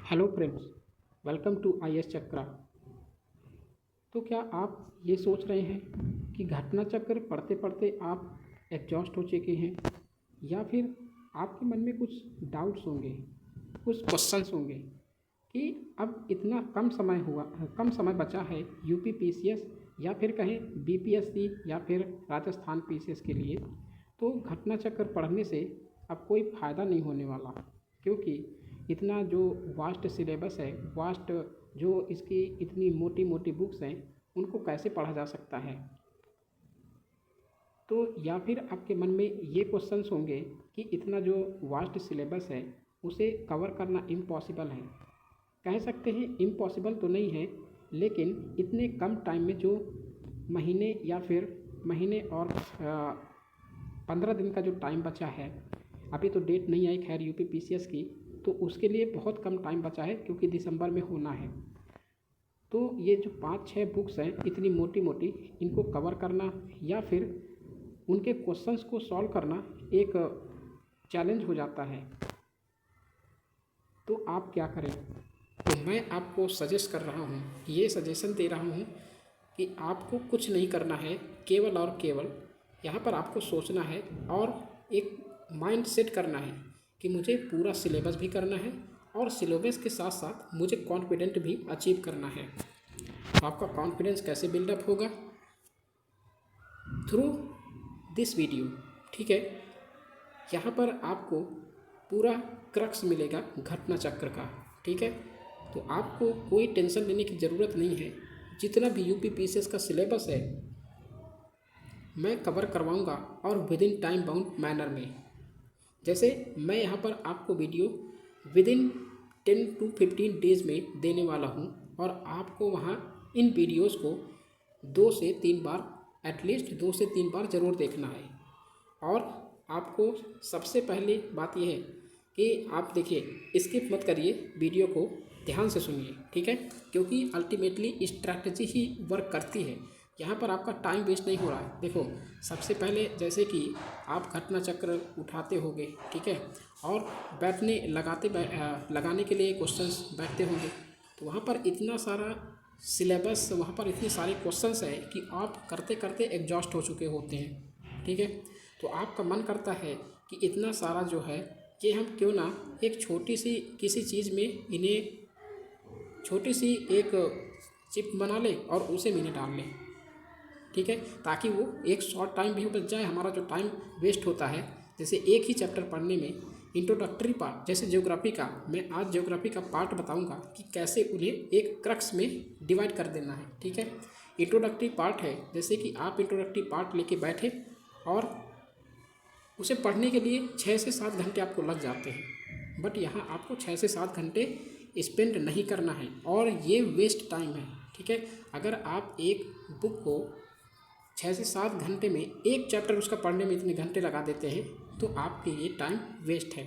Hello friends, welcome to I S Chakra. तो क्या आप ये सोच रहे हैं कि घटना चक्र पढ़ते पढ़ते आप एग्जॉस्ट हो चुके हैं, या फिर आपके मन में कुछ डाउट्स होंगे, कुछ क्वेश्चंस होंगे कि अब इतना कम समय बचा है यूपी पीसीएस या फिर कहें बीपीएससी या फिर राजस्थान पीसीएस के लिए। तो घटना चक्र पढ़ने से अब कोई फ़ायदा नहीं होने वाला, क्योंकि इतना जो वास्ट सिलेबस है, वास्ट जो इसकी इतनी मोटी मोटी बुक्स हैं, उनको कैसे पढ़ा जा सकता है। तो या फिर आपके मन में ये क्वेश्चंस होंगे कि इतना जो वास्ट सिलेबस है उसे कवर करना इम्पॉसिबल है। कह सकते हैं इम्पॉसिबल तो नहीं है, लेकिन इतने कम टाइम में जो महीने और 15 दिन का जो टाइम बचा है, अभी तो डेट नहीं आई खैर यूपी पीसीएस की, तो उसके लिए बहुत कम टाइम बचा है क्योंकि दिसंबर में होना है। तो ये जो 5-6 बुक्स हैं इतनी मोटी मोटी, इनको कवर करना या फिर उनके क्वेश्चंस को सॉल्व करना एक चैलेंज हो जाता है। तो आप क्या करें? तो मैं आपको सजेस्ट कर रहा हूँ, ये सजेशन दे रहा हूँ कि आपको कुछ नहीं करना है, केवल और केवल यहाँ पर आपको सोचना है और एक माइंड सेट करना है कि मुझे पूरा सिलेबस भी करना है और सिलेबस के साथ साथ मुझे कॉन्फिडेंट भी अचीव करना है। तो आपका कॉन्फिडेंस कैसे बिल्डअप होगा? Through this video. ठीक है, यहाँ पर आपको पूरा क्रक्स मिलेगा घटना चक्र का। ठीक है, तो आपको कोई टेंशन लेने की ज़रूरत नहीं है। जितना भी यूपी पीसीएस का सिलेबस है मैं कवर करवाऊँगा और with in time bound manner में। जैसे मैं यहाँ पर आपको video with in 10 to 15 days में देने वाला हूँ, और आपको वहाँ इन वीडियोस को 2 से 3 बार, एटलीस्ट 2 से 3 बार ज़रूर देखना है। और आपको सबसे पहली बात यह है कि आप देखिए, स्किप मत करिए, वीडियो को ध्यान से सुनिए। ठीक है, क्योंकि अल्टीमेटली स्ट्रैटेजी ही वर्क करती है। यहाँ पर आपका टाइम वेस्ट नहीं हो रहा है। देखो, सबसे पहले जैसे कि आप घटना चक्र उठाते होंगे, ठीक है, और लगाने के लिए क्वेश्चंस बैठते होंगे, तो वहाँ पर इतना सारा सिलेबस, वहाँ पर इतने सारे क्वेश्चंस हैं कि आप करते करते एग्जॉस्ट हो चुके होते हैं। ठीक है, तो आपका मन करता है कि इतना सारा जो है कि हम क्यों ना एक छोटी सी किसी चीज़ में इन्हें छोटी सी एक चिप बना लें और उसे मैंने डाल लें। ठीक है, ताकि वो एक शॉर्ट टाइम भी बच जाए, हमारा जो टाइम वेस्ट होता है। जैसे एक ही चैप्टर पढ़ने में इंट्रोडक्टरी पार्ट, जैसे ज्योग्राफी का, मैं आज ज्योग्राफी का पार्ट बताऊंगा कि कैसे उन्हें एक क्रक्स में डिवाइड कर देना है। ठीक है, इंट्रोडक्टरी पार्ट है, जैसे कि आप इंट्रोडक्टरी पार्ट लेके बैठे और उसे पढ़ने के लिए 6 से 7 घंटे आपको लग जाते हैं, बट यहाँ आपको 6 से 7 घंटे स्पेंड नहीं करना है और ये वेस्ट टाइम है। ठीक है, अगर आप एक बुक को 6 से 7 घंटे में एक चैप्टर उसका पढ़ने में इतने घंटे लगा देते हैं, तो आपके लिए टाइम वेस्ट है।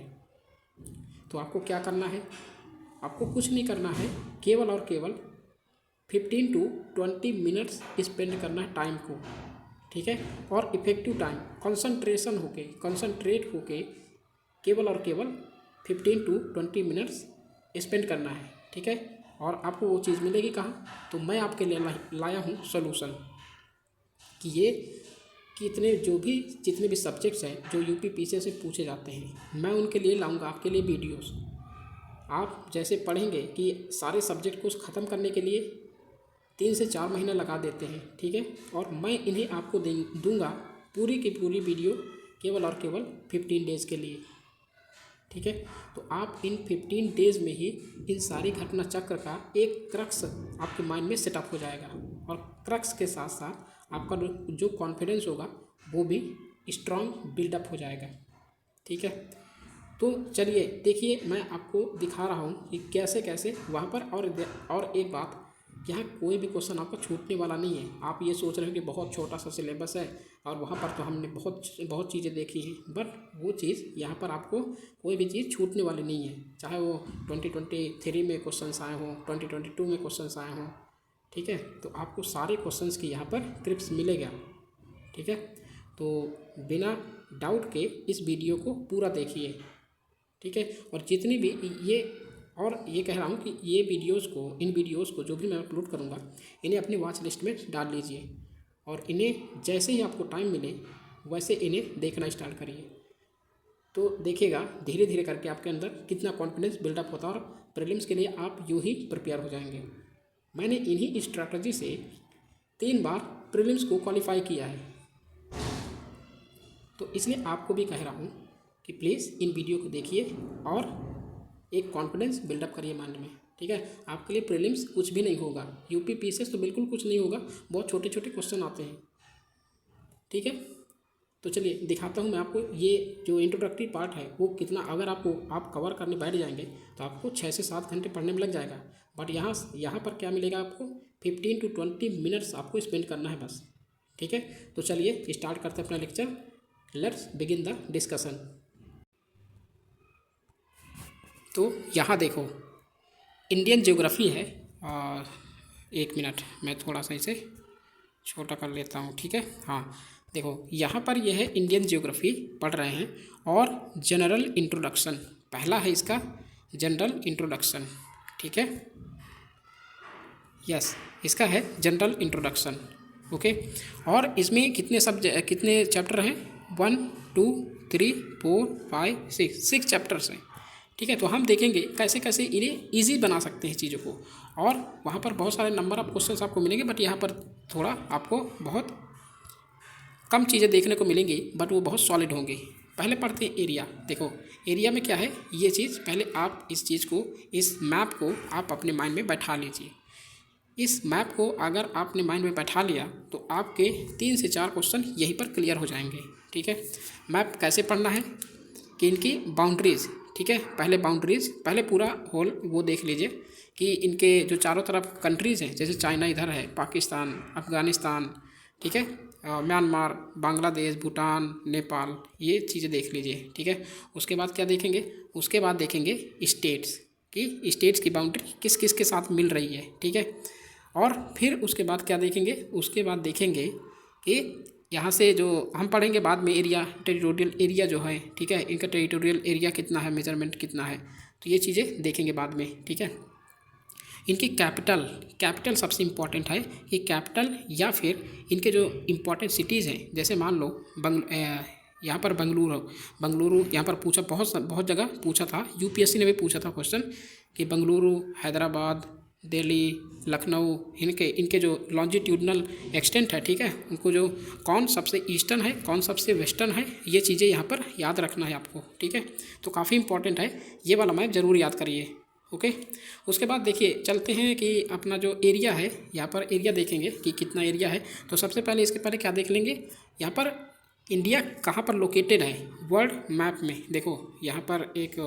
तो आपको क्या करना है? आपको कुछ नहीं करना है, केवल और केवल 15 to 20 मिनट्स स्पेंड करना है टाइम को। ठीक है, और इफ़ेक्टिव टाइम, कंसंट्रेट होके केवल और केवल 15 to 20 मिनट्स स्पेंड करना है। ठीक है, और आपको वो चीज़ मिलेगी कहाँ? तो मैं आपके लिए लाया हूँ सोल्यूशन कि जितने भी सब्जेक्ट्स हैं जो यूपी पीसीएस से पूछे जाते हैं, मैं उनके लिए लाऊंगा आपके लिए वीडियोस। आप जैसे पढ़ेंगे कि सारे सब्जेक्ट को ख़त्म करने के लिए 3 से 4 महीना लगा देते हैं। ठीक है, और मैं इन्हें आपको दूंगा पूरी की पूरी वीडियो केवल और केवल 15 डेज़ के लिए। ठीक है, तो आप इन 15 डेज़ में ही इन सारी घटना चक्र का एक क्रक्स आपके माइंड में सेटअप हो जाएगा, और क्रक्स के साथ साथ आपका जो कॉन्फिडेंस होगा वो भी स्ट्रॉन्ग बिल्डअप हो जाएगा। ठीक है, तो चलिए देखिए, मैं आपको दिखा रहा हूँ कि कैसे कैसे वहाँ पर। और एक बात, यहाँ कोई भी क्वेश्चन आपका छूटने वाला नहीं है। आप ये सोच रहे हो कि बहुत छोटा सा सिलेबस है और वहाँ पर तो हमने बहुत चीज़ें देखी हैं, बट वो चीज़ यहाँ पर आपको कोई भी चीज़ छूटने वाली नहीं है। चाहे वो 2023 में क्वेश्चंस आए हों, 2022 में क्वेश्चंस आए हों। ठीक है, तो आपको सारे क्वेश्चंस की यहाँ पर क्लिप्स मिलेगा। ठीक है, तो बिना डाउट के इस वीडियो को पूरा देखिए। ठीक है, और जितनी भी ये और ये कह रहा हूँ कि ये वीडियोज़ को, इन वीडियोज़ को जो भी मैं अपलोड करूँगा इन्हें अपनी वॉच लिस्ट में डाल लीजिए और इन्हें जैसे ही आपको टाइम मिले वैसे इन्हें देखना स्टार्ट करिए। तो देखिएगा धीरे धीरे करके आपके अंदर कितना कॉन्फिडेंस बिल्डअप होता है और प्रीलिम्स के लिए आप यूँ ही प्रिपेयर हो जाएंगे। मैंने इन्हीं स्ट्रैटेजी से 3 बार प्रीलिम्स को क्वालिफाई किया है। तो इसलिए आपको भी कह रहा हूँ कि प्लीज़ इन वीडियो को देखिए और एक कॉन्फिडेंस बिल्डअप करिए माइंड में, ठीक है। आपके लिए प्रीलिम्स कुछ भी नहीं होगा, यूपी पीसीएस तो बिल्कुल कुछ नहीं होगा, बहुत छोटे छोटे क्वेश्चन आते हैं, ठीक है। तो चलिए दिखाता हूँ मैं आपको ये जो इंट्रोडक्टरी पार्ट है वो कितना, अगर आप कवर करने बैठ जाएंगे तो आपको 6 से 7 घंटे पढ़ने में लग जाएगा। बट यहाँ पर क्या मिलेगा आपको, 15 to 20 मिनट्स आपको स्पेंड करना है बस, ठीक है। तो चलिए स्टार्ट करते हैं अपना lecture. Let's begin the discussion. तो यहाँ देखो इंडियन ज्योग्राफी है, और 1 मिनट मैं थोड़ा सा इसे छोटा कर लेता हूँ, ठीक है। हाँ देखो यहाँ पर यह है इंडियन ज्योग्राफी पढ़ रहे हैं और जनरल इंट्रोडक्शन, पहला है इसका जनरल इंट्रोडक्शन, ठीक है। यस, इसका है जनरल इंट्रोडक्शन, ओके। और इसमें कितने चैप्टर हैं, 1 2 3 4 5 6 चैप्टर्स हैं, ठीक है। तो हम देखेंगे कैसे कैसे इन्हें ईजी बना सकते हैं चीज़ों को, और वहाँ पर बहुत सारे नंबर ऑफ क्वेश्चंस आपको मिलेंगे, बट यहाँ पर थोड़ा आपको बहुत कम चीज़ें देखने को मिलेंगी, बट वो बहुत सॉलिड होंगी। पहले पढ़ते हैं एरिया। देखो एरिया में क्या है, ये चीज़ पहले आप इस चीज़ को, इस मैप को आप अपने माइंड में बैठा लीजिए। इस मैप को अगर आपने माइंड में बैठा लिया तो आपके 3 से 4 क्वेश्चन यहीं पर क्लियर हो जाएंगे, ठीक है। मैप कैसे पढ़ना है कि इनकी बाउंड्रीज़, ठीक है, पहले बाउंड्रीज़, पहले पूरा होल वो देख लीजिए कि इनके जो चारों तरफ कंट्रीज़ हैं, जैसे चाइना इधर है, पाकिस्तान, अफ़गानिस्तान, ठीक है, म्यांमार, बांग्लादेश, भूटान, नेपाल, ये चीज़ें देख लीजिए, ठीक है। उसके बाद क्या देखेंगे, उसके बाद देखेंगे स्टेट्स कि स्टेट्स की बाउंड्री किस किस के साथ मिल रही है, ठीक है। और फिर उसके बाद क्या देखेंगे, उसके बाद देखेंगे कि यहाँ से जो हम पढ़ेंगे बाद में एरिया, टेरिटोरियल एरिया जो है, ठीक है, इनका टेरिटोरियल एरिया कितना है, मेजरमेंट कितना है, तो ये चीज़ें देखेंगे बाद में, ठीक है। इनकी कैपिटल सबसे इम्पॉर्टेंट है कि कैपिटल या फिर इनके जो इम्पॉर्टेंट सिटीज़ हैं, जैसे मान लो यहाँ पर बंगलुरु यहाँ पर पूछा, बहुत जगह पूछा था, यूपीएससी ने भी पूछा था क्वेश्चन कि बंगलुरु, हैदराबाद, दिल्ली, लखनऊ, इनके जो लॉन्जिट्यूडनल एक्सटेंट है, ठीक है, उनको जो कौन सबसे ईस्टर्न है, कौन सबसे वेस्टर्न है, ये चीज़ें यहाँ पर याद रखना है आपको, ठीक है। तो काफ़ी इंपॉर्टेंट है, ये वाला मैप ज़रूर याद करिए, ओके। उसके बाद देखिए चलते हैं कि अपना जो एरिया है, यहाँ पर एरिया देखेंगे कि कितना एरिया है। तो सबसे पहले इसके पहले क्या देख लेंगे, यहाँ पर इंडिया कहाँ पर लोकेटेड है वर्ल्ड मैप में। देखो यहाँ पर एक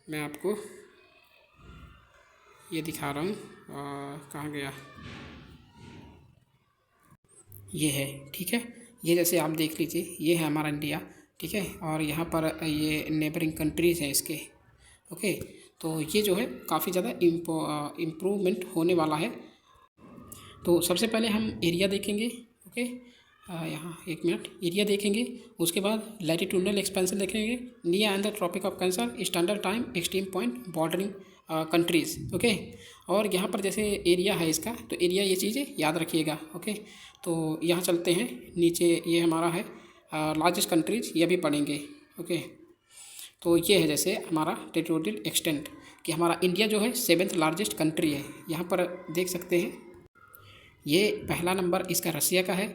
मैं आपको ये दिखा रहा हूँ, कहाँ गया, ये है, ठीक है। ये जैसे आप देख लीजिए, ये है हमारा इंडिया, ठीक है, और यहाँ पर ये नेबरिंग कंट्रीज़ हैं इसके, ओके। तो ये जो है काफ़ी ज़्यादा इम्प्रूवमेंट होने वाला है। तो सबसे पहले हम एरिया देखेंगे, ओके। यहाँ 1 मिनट, एरिया देखेंगे, उसके बाद लैटिट्यूडनल एक्सपेंशन देखेंगे, near and the Tropic of Cancer, standard time, extreme point, bordering countries, okay. और यहाँ पर जैसे एरिया है इसका, तो एरिया ये चीज़ें याद रखिएगा, ओके। तो यहाँ चलते हैं नीचे, ये हमारा है लार्जेस्ट कंट्रीज़, ये भी पढ़ेंगे, ओके। तो ये है जैसे हमारा टेरिटोरियल एक्सटेंट कि हमारा इंडिया जो है 7th लार्जेस्ट कंट्री है। यहाँ पर देख सकते हैं, ये पहला नंबर इसका रसिया का है,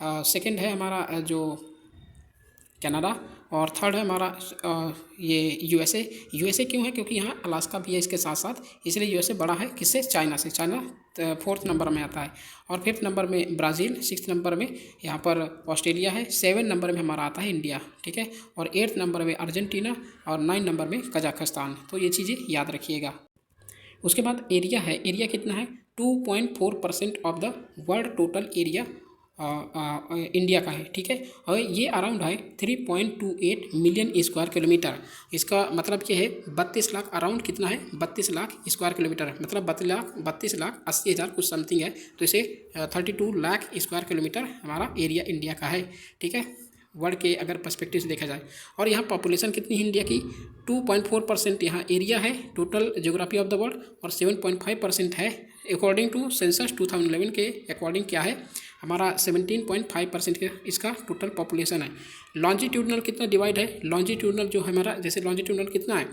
सेकंड है हमारा जो कनाडा, और थर्ड है हमारा ये यूएसए क्यों है, क्योंकि यहाँ अलास्का भी है इसके साथ साथ, इसलिए यूएसए बड़ा है किससे, चाइना से। चाइना 4th नंबर में आता है, और 5th नंबर में ब्राज़ील, 6th नंबर में यहाँ पर ऑस्ट्रेलिया है, 7th नंबर में हमारा आता है इंडिया, ठीक है, और 8th नंबर में अर्जेंटीना, और 9th नंबर में कजाकिस्तान। तो ये चीज़ें याद रखिएगा। उसके बाद एरिया है, एरिया कितना है, 2.4% of the world total area India का है, ठीक है। और ये अराउंड है 3.28 मिलियन स्क्वायर किलोमीटर। इसका मतलब ये है 32 लाख, अराउंड कितना है, 32 लाख स्क्वायर किलोमीटर, मतलब 32 लाख 80 हज़ार कुछ समथिंग है। तो इसे 32 लाख स्क्वायर किलोमीटर हमारा एरिया इंडिया का है, ठीक है। वर्ल्ड के अगर पर्सपेक्टिव से देखा जाए। और यहाँ पॉपुलेशन कितनी है इंडिया की, 2.4% यहाँ एरिया है total geography of the world, और 7.5% है अकॉर्डिंग टू सेंसस 2011 के अकॉर्डिंग क्या है हमारा 17.5% इसका टोटल पॉपुलेशन है। लॉन्जिट्यूडनल कितना डिवाइड है, लॉन्जिट्यूडनल जो है हमारा, जैसे लॉन्जिट्यूडनल कितना है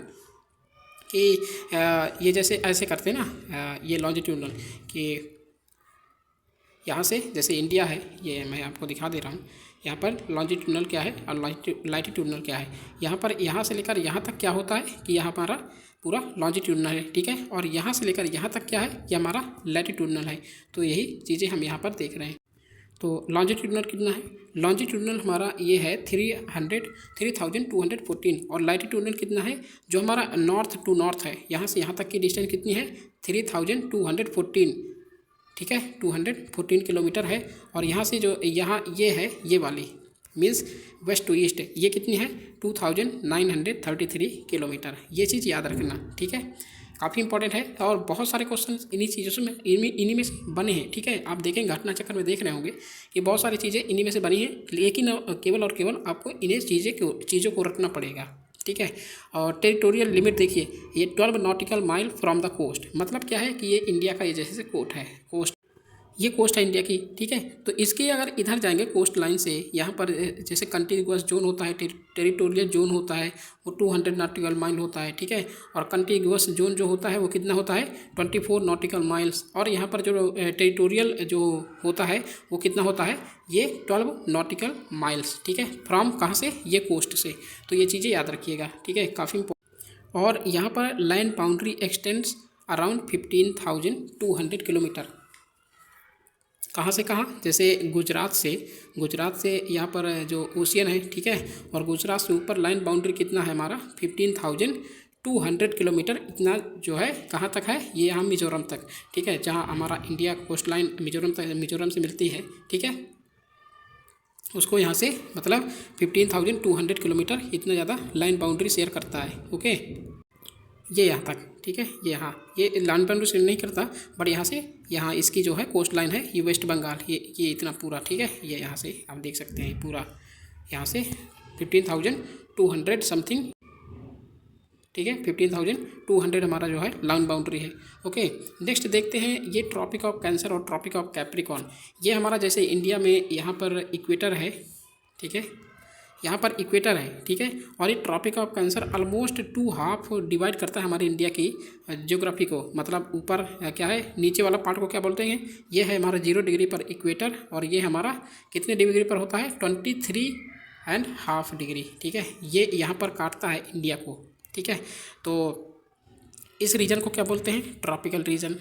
कि ये जैसे ऐसे करते हैं ना, ये लॉन्जिट्यूडनल कि यहाँ से जैसे इंडिया है, ये मैं आपको दिखा दे रहा हूँ, यहाँ पर लॉन्जिट्यूडनल क्या है और लाइटिट्यूडनल क्या है। यहाँ पर यहाँ से लेकर यहाँ तक क्या होता है कि यहाँ हमारा पूरा लॉन्जिट्यूडनल है, ठीक है, और यहाँ से लेकर यहाँ तक क्या है, ये हमारा लैटिट्यूडनल है। तो यही चीज़ें हम यहाँ पर देख रहे हैं। तो लॉन्जिट्यूडनल कितना है, लॉन्जिट्यूडनल हमारा ये है 3214, और लैटिट्यूडनल कितना है, जो हमारा नॉर्थ टू नॉर्थ है, यहाँ से यहाँ तक की डिस्टेंस कितनी है 3214, ठीक है, 214 किलोमीटर है। और यहाँ से जो यहाँ ये है, ये वाली मीन्स वेस्ट टू ईस्ट, ये कितनी है 2933 किलोमीटर। ये चीज़ याद रखना, ठीक है, काफ़ी इंपॉर्टेंट है। और बहुत सारे क्वेश्चन इन्हीं चीज़ों से इन्हीं में से बने हैं, ठीक है। आप देखेंगे घटना चक्र में देख रहे होंगे कि बहुत सारी चीज़ें इन्हीं में से बनी हैं, लेकिन केवल और केवल आपको इन्हीं चीज़ों को रखना पड़ेगा, ठीक है। और टेरिटोरियल लिमिट देखिए, ये 12 nautical mile from the coast, मतलब क्या है कि ये इंडिया का ये जैसे कोस्ट है, ये कोस्ट है इंडिया की, ठीक है। तो इसके अगर इधर जाएंगे कोस्ट लाइन से, यहाँ पर जैसे कंटिन्यूअस जोन होता है, टेरिटोरियल जोन होता है, वो 200 नॉटिकल माइल होता है, ठीक है। और कंटिन्यूअस जोन जो होता है वो कितना होता है 24 नॉटिकल माइल्स। और यहाँ पर जो टेरिटोरियल जो होता है वो कितना होता है, ये 12 नॉटिकल माइल्स, ठीक है, फ्रॉम कहाँ से, ये कोस्ट से। तो ये चीज़ें याद रखिएगा, ठीक है, काफ़ी। और यहाँ पर land boundary x tends around 15,200 kilometre. कहाँ से कहाँ, जैसे गुजरात से यहाँ पर जो ओशियन है, ठीक है, और गुजरात से ऊपर लाइन बाउंड्री कितना है हमारा 15,200 किलोमीटर, इतना जो है कहाँ तक है, ये यहाँ मिजोरम तक, ठीक है, जहाँ हमारा इंडिया कोस्ट लाइन मिजोरम से मिलती है, ठीक है, उसको यहाँ से मतलब 15,200 किलोमीटर इतना ज़्यादा लाइन बाउंड्री शेयर करता है, ओके। ये यहाँ तक, ठीक है, ये लैंड बाउंड्री शेयर नहीं करता, बट यहाँ से यहाँ इसकी जो है कोस्ट लाइन है, ये वेस्ट बंगाल, ये इतना पूरा, ठीक है, ये यहाँ से आप देख सकते हैं पूरा, यहाँ से 15,200 समथिंग, ठीक है, 15,200 हमारा जो है लाइन बाउंड्री है, ओके। नेक्स्ट देखते हैं ये ट्रॉपिक ऑफ कैंसर और ट्रॉपिक ऑफ कैप्रिकॉर्न। ये हमारा जैसे इंडिया में यहाँ पर इक्वेटर है, ठीक है, यहाँ पर इक्वेटर है, ठीक है, और ये Tropic of Cancer almost 2 half divide करता है हमारी इंडिया की ज्योग्राफी को। मतलब ऊपर क्या है, नीचे वाला पार्ट को क्या बोलते हैं, ये है हमारा 0 डिग्री पर इक्वेटर, और ये हमारा कितने डिग्री पर होता है 23.5 डिग्री, ठीक है, ये यहाँ पर काटता है इंडिया को, ठीक है। तो इस रीजन को क्या बोलते हैं, ट्रॉपिकल रीजन।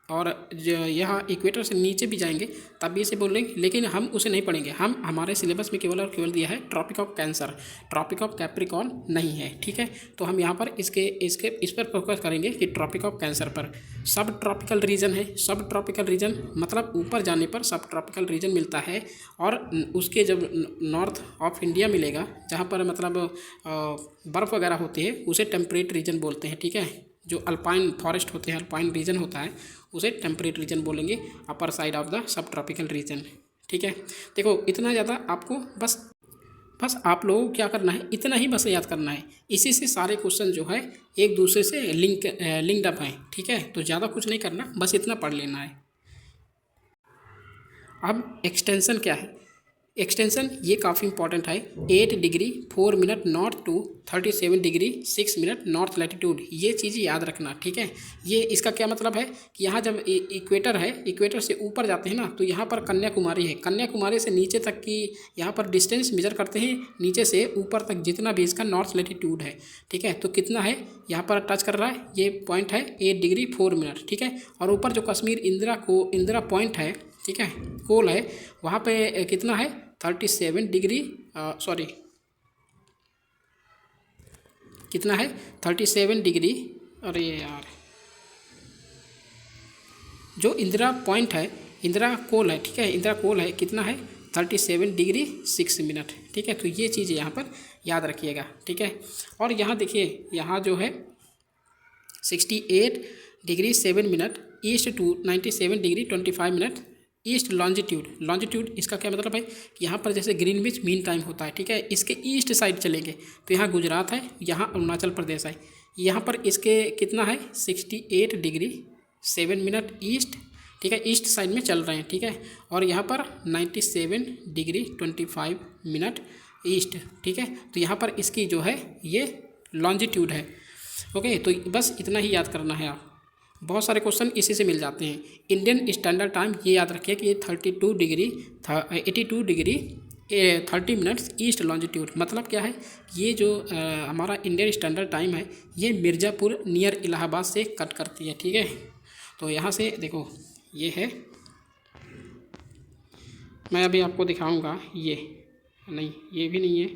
और जो यहाँ इक्वेटर से नीचे भी जाएंगे तब भी इसे बोलेंगे, लेकिन हम उसे नहीं पढ़ेंगे, हम हमारे सिलेबस में केवल और केवल दिया है Tropic of Cancer, Tropic of Capricorn नहीं है, ठीक है। तो हम यहाँ पर इस पर फोकस करेंगे कि ट्रॉपिक ऑफ कैंसर पर। सब ट्रॉपिकल रीजन है, सब ट्रॉपिकल रीजन मतलब ऊपर जाने पर सब ट्रॉपिकल रीजन मिलता है, और उसके जब नॉर्थ ऑफ इंडिया मिलेगा जहाँ पर मतलब बर्फ़ वगैरह होती है उसे टेम्परेट रीजन बोलते हैं, ठीक है। जो अल्पाइन फॉरेस्ट होते हैं, अल्पाइन रीजन होता है, उसे टेम्परेट रीजन बोलेंगे, upper side of the sub tropical region, ठीक है। देखो इतना ज़्यादा आपको बस आप लोगों को क्या करना है, इतना ही बस याद करना है। इसी से सारे क्वेश्चन जो है एक दूसरे से लिंक्ड अप हैं, ठीक है। तो ज़्यादा कुछ नहीं करना, बस इतना पढ़ लेना है। अब एक्सटेंशन क्या है, एक्सटेंशन ये काफ़ी इंपॉर्टेंट है। 8 degree 4 minute north to 37 degree 6 minute north latitude, ये चीज़ याद रखना, ठीक है। ये इसका क्या मतलब है कि यहाँ जब इक्वेटर है, इक्वेटर से ऊपर जाते हैं ना, तो यहाँ पर कन्याकुमारी है, कन्याकुमारी से नीचे तक की यहाँ पर डिस्टेंस मेजर करते हैं, नीचे से ऊपर तक जितना भी इसका नॉर्थ लैटिट्यूड है, ठीक है। तो कितना है यहाँ पर टच कर रहा है, ये पॉइंट है 8 डिग्री 4 मिनट, ठीक है। और ऊपर जो कश्मीर इंदिरा पॉइंट है, ठीक है, कोल है, वहाँ पे कितना है 37 डिग्री कितना है 37 डिग्री, अरे यार जो इंदिरा पॉइंट है, इंदिरा कोल है, ठीक है, इंदिरा कोल है, कितना है 37 डिग्री 6 मिनट, ठीक है। तो ये चीज़ यहाँ पर याद रखिएगा, ठीक है। और यहाँ देखिए, यहाँ जो है 68 degree 7 minute east to 97 degree 25 minute east longitude, longitude इसका क्या मतलब है कि यहाँ पर जैसे ग्रीनविच मीन टाइम होता है, ठीक है, इसके ईस्ट साइड चलेंगे तो यहाँ गुजरात है, यहाँ अरुणाचल प्रदेश है, यहाँ पर इसके कितना है 68 डिग्री 7 मिनट ईस्ट, ठीक है, ईस्ट साइड में चल रहे हैं, ठीक है, और यहाँ पर 97 डिग्री 25 मिनट ईस्ट, ठीक है, तो यहाँ पर इसकी जो है ये लॉन्जिट्यूड है। ओके, तो बस इतना ही याद करना है आप, बहुत सारे क्वेश्चन इसी से मिल जाते हैं। इंडियन स्टैंडर्ड टाइम ये याद रखिए कि ये 32 degree 82 degree 30 minutes east longitude, मतलब क्या है, ये जो हमारा इंडियन स्टैंडर्ड टाइम है ये मिर्ज़ापुर नियर इलाहाबाद से कट करती है, ठीक है। तो यहाँ से देखो ये है, मैं अभी आपको दिखाऊंगा, ये नहीं, ये भी नहीं है,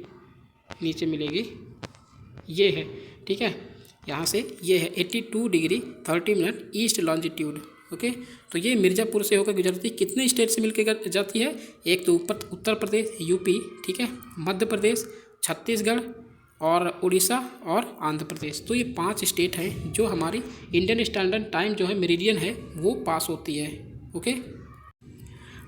नीचे मिलेगी, ये है, ठीक है, यहाँ से ये है 82 degree 30 minute east longitude. Okay, तो ये मिर्ज़ापुर से होकर गुजरती है, कितने स्टेट से मिलकर जाती है, एक तो उत्तर प्रदेश यूपी, ठीक है, मध्य प्रदेश, छत्तीसगढ़ और उड़ीसा और आंध्र प्रदेश। तो ये 5 स्टेट हैं जो हमारी इंडियन स्टैंडर्ड टाइम जो है मेरिडियन है वो पास होती है। ओके,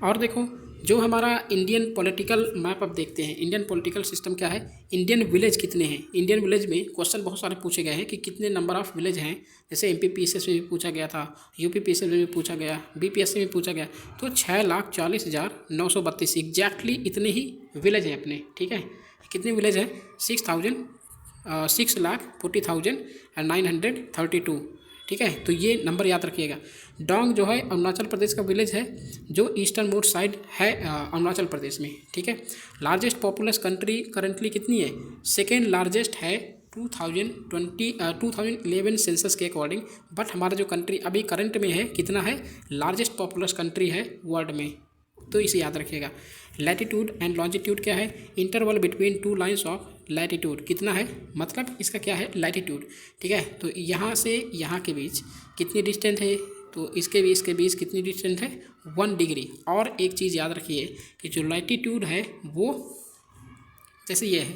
और देखो जो हमारा इंडियन पॉलिटिकल मैप अब देखते हैं, इंडियन पॉलिटिकल सिस्टम क्या है, इंडियन विलेज कितने हैं, इंडियन विलेज में क्वेश्चन बहुत सारे पूछे गए हैं कि कितने नंबर ऑफ विलेज हैं, जैसे MPPSS में भी पूछा गया था, UPPSS में भी पूछा गया, BPSC में पूछा गया, तो 6,40,932 एग्जैक्टली इतने ही विलेज हैं अपने, ठीक है, कितने विलेज हैं 6,40,932, ठीक है, तो ये नंबर याद रखिएगा। डोंग जो है अरुणाचल प्रदेश का विलेज है जो ईस्टर्न मोस्ट साइड है अरुणाचल प्रदेश में, ठीक है। लार्जेस्ट पॉपुलस कंट्री करंटली कितनी है, सेकेंड लार्जेस्ट है 2011 सेंसस के अकॉर्डिंग, बट हमारा जो कंट्री अभी करंट में है कितना है, लार्जेस्ट पॉपुलस कंट्री है वर्ल्ड में, तो इसे याद रखिएगा। लैटिट्यूड एंड लॉन्जिट्यूड क्या है, interval between 2 lines of latitude कितना है, मतलब इसका क्या है लैटिट्यूड, ठीक है, तो यहाँ से यहाँ के बीच कितनी डिस्टेंस है, तो इसके बीच कितनी डिस्टेंस है 1 डिग्री। और एक चीज़ याद रखिए कि जो लैटिट्यूड है वो जैसे ये है,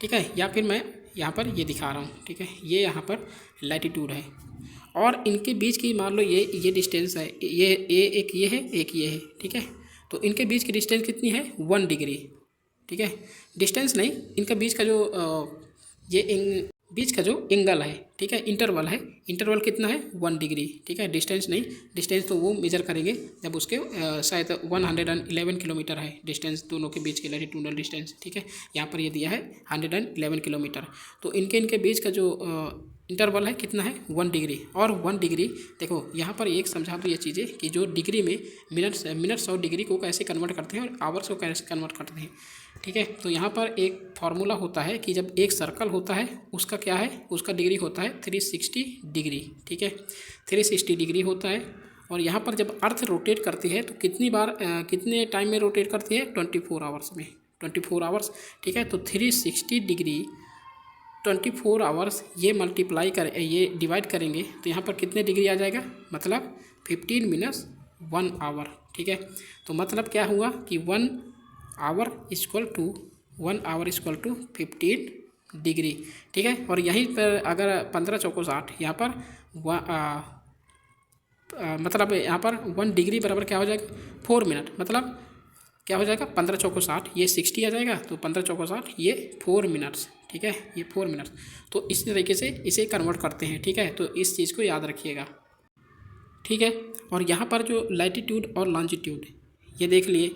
ठीक है, या फिर मैं यहाँ पर ये दिखा रहा हूँ, ठीक है, ये यहाँ पर लैटिट्यूड है और इनके बीच की मान लो ये डिस्टेंस है, ये एक ये है, एक ये है, ठीक है, तो इनके बीच की डिस्टेंस कितनी है 1 डिग्री, ठीक है, डिस्टेंस नहीं, इनका बीच का जो बीच का जो एंगल है, ठीक है, इंटरवल है, इंटरवल कितना है 1 डिग्री, ठीक है, डिस्टेंस नहीं, डिस्टेंस तो वो मेजर करेंगे जब उसके शायद 111 किलोमीटर है डिस्टेंस दोनों के बीच की लैटिट्यूडनल डिस्टेंस, ठीक है, यहाँ पर ये दिया है 111 किलोमीटर, तो इनके बीच का जो इंटरवल है कितना है 1 डिग्री। और 1 डिग्री देखो यहाँ पर एक समझा दो ये चीज़ें कि जो डिग्री में मिनट्स और डिग्री को कैसे कन्वर्ट करते हैं और आवर्स को कैसे कन्वर्ट करते हैं, ठीक है, तो यहाँ पर एक फार्मूला होता है कि जब एक सर्कल होता है उसका क्या है, उसका डिग्री होता है 360 डिग्री, ठीक है, 360 डिग्री होता है। और यहाँ पर जब अर्थ रोटेट करती है तो कितनी बार कितने टाइम में रोटेट करती है 24 आवर्स में, 24 आवर्स, ठीक है, तो 360 डिग्री 24 आवर्स ये मल्टीप्लाई कर ये डिवाइड करेंगे तो यहाँ पर कितने डिग्री आ जाएगा, मतलब 15 मिनट्स 1 आवर, ठीक है, तो मतलब क्या हुआ कि 1 आवर इक्वल टू 15 डिग्री, ठीक है, और यहीं पर अगर 15 चौको 60 यहाँ पर मतलब यहाँ पर 1 डिग्री बराबर क्या हो जाएगा 4 मिनट, मतलब क्या हो जाएगा 15 चौको 60, ये 60 आ जाएगा, तो 15 चौको 60 ये 4 मिनट्स, ठीक है, ये 4 मिनट्स, तो इस तरीके से इसे कन्वर्ट करते हैं, ठीक है, तो इस चीज़ को याद रखिएगा, ठीक है। और यहाँ पर जो लैटिट्यूड और लॉन्जिट्यूड ये देख लिए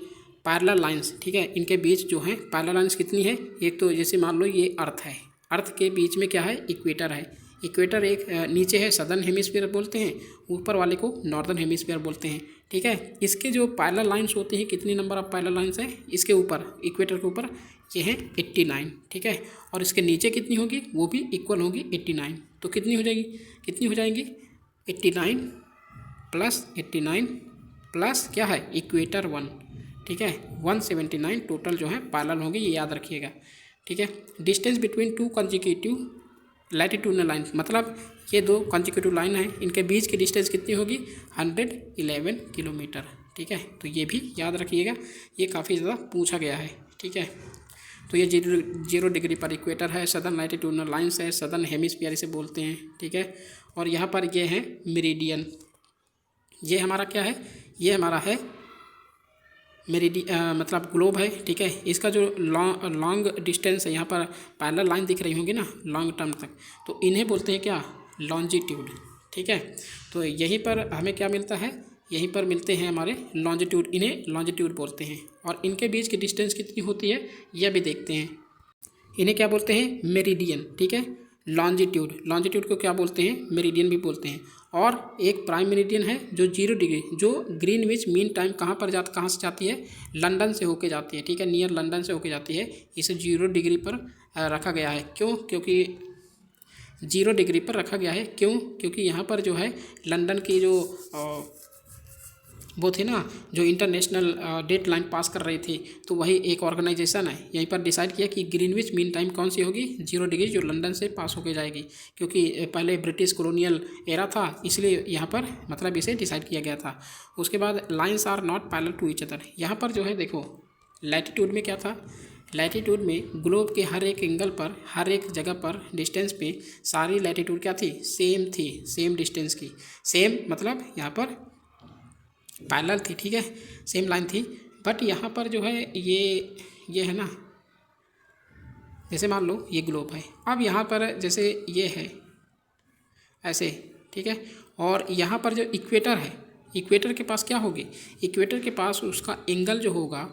पैरेलल लाइंस, ठीक है, इनके बीच जो है पैरेलल लाइंस कितनी है, एक तो जैसे मान लो ये अर्थ है, अर्थ के बीच में क्या है इक्वेटर है, इक्वेटर एक नीचे है सदर्न हेमिस्फीयर बोलते हैं, ऊपर वाले को नॉर्दर्न हेमिस्फीयर बोलते हैं, ठीक है। इसके जो पैरेलल लाइंस होते हैं कितनी नंबर ऑफ पैरेलल लाइंस हैं इसके ऊपर, इक्वेटर के ऊपर ये है 89, ठीक है, और इसके नीचे कितनी होगी वो भी इक्वल होगी 89, तो कितनी हो जाएंगी 89 प्लस क्या है इक्वेटर 1, ठीक है, 179 टोटल जो है पैरेलल होंगे, ये याद रखिएगा, ठीक है। Distance between 2 consecutive latitudinal line, मतलब ये 2 कंसेक्यूटिव लाइन है, इनके बीच की डिस्टेंस कितनी होगी 111 किलोमीटर, ठीक है, तो ये भी याद रखिएगा, ये काफ़ी ज़्यादा पूछा गया है, ठीक है। तो ये 0 डिग्री पर इक्वेटर है, सदर्न लैटिट्यूडनल लाइन्स है, सदर्न हेमिस्फीयर इसे बोलते हैं, ठीक है। और यहाँ पर ये है मेरिडियन, ये हमारा क्या है, ये हमारा है मतलब ग्लोब है, ठीक है। इसका जो लॉन्ग डिस्टेंस है, यहाँ पर पैरेलल लाइन दिख रही होंगी ना लॉन्ग टर्म तक, तो इन्हें बोलते हैं क्या, लॉन्जिट्यूड, ठीक है। तो यहीं पर हमें क्या मिलता है, यहीं पर मिलते हैं हमारे लॉन्जिट्यूड, इन्हें लॉन्जिट्यूड बोलते हैं। और इनके बीच की डिस्टेंस कितनी होती है यह भी देखते हैं। इन्हें क्या बोलते हैं, मेरिडियन, ठीक है। लॉन्जिट्यूड को क्या बोलते हैं, मेरिडियन भी बोलते हैं। और एक प्राइम मेरिडियन है जो 0 डिग्री, जो ग्रीनविच मीन टाइम कहाँ से जाती है, लंदन से होके जाती है, ठीक है, नियर लंदन से होके जाती है। इसे 0 डिग्री पर रखा गया है। क्यों, क्योंकि 0 डिग्री पर रखा गया है, क्यों, क्योंकि यहाँ पर जो है लंदन की जो वो थे ना, जो इंटरनेशनल डेट लाइन पास कर रही थी, तो वही एक ऑर्गेनाइजेशन है यहीं पर डिसाइड किया कि ग्रीनविच मीन टाइम कौन सी होगी, 0 डिग्री, जो लंदन से पास होके जाएगी। क्योंकि पहले ब्रिटिश कॉलोनियल एरा था, इसलिए यहाँ पर मतलब इसे डिसाइड किया गया था। उसके बाद lines are not parallel to each other. यहाँ पर जो है देखो, लैटिट्यूड में क्या था, लैटिट्यूड में ग्लोब के हर एक एंगल पर, हर एक जगह पर डिस्टेंस पे सारी लैटिट्यूड क्या थी, सेम थी, सेम डिस्टेंस की, सेम मतलब यहाँ पर पैरेलल थी, ठीक है, सेम लाइन थी। बट यहाँ पर जो है ये है ना, जैसे मान लो ये ग्लोब है, अब यहाँ पर जैसे ये है ऐसे, ठीक है। और यहाँ पर जो इक्वेटर है, इक्वेटर के पास क्या होगी, इक्वेटर के पास उसका एंगल जो होगा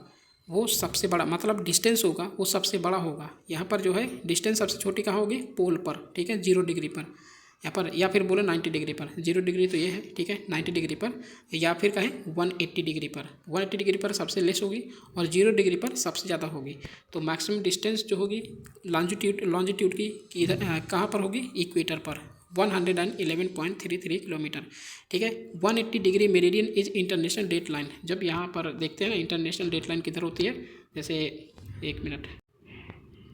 वो सबसे बड़ा, मतलब डिस्टेंस होगा वो सबसे बड़ा होगा। यहाँ पर जो है डिस्टेंस सबसे छोटी कहाँ होगी, पोल पर, ठीक है, 0 डिग्री पर यहाँ पर, या फिर बोले 90 डिग्री पर। 0 डिग्री तो ये है, ठीक है, 90 डिग्री पर, या फिर कहें 180 डिग्री पर। 180 डिग्री पर सबसे लेस होगी और 0 डिग्री पर सबसे ज़्यादा होगी। तो मैक्सिमम डिस्टेंस जो होगी लॉन्जिट्यूड की इधर कहाँ पर होगी, इक्वेटर पर, 111.33 किलोमीटर, ठीक है। 180 degree meridian is international date line. जब यहाँ पर देखते हैं ना इंटरनेशनल डेट लाइन किधर होती है, जैसे एक मिनट,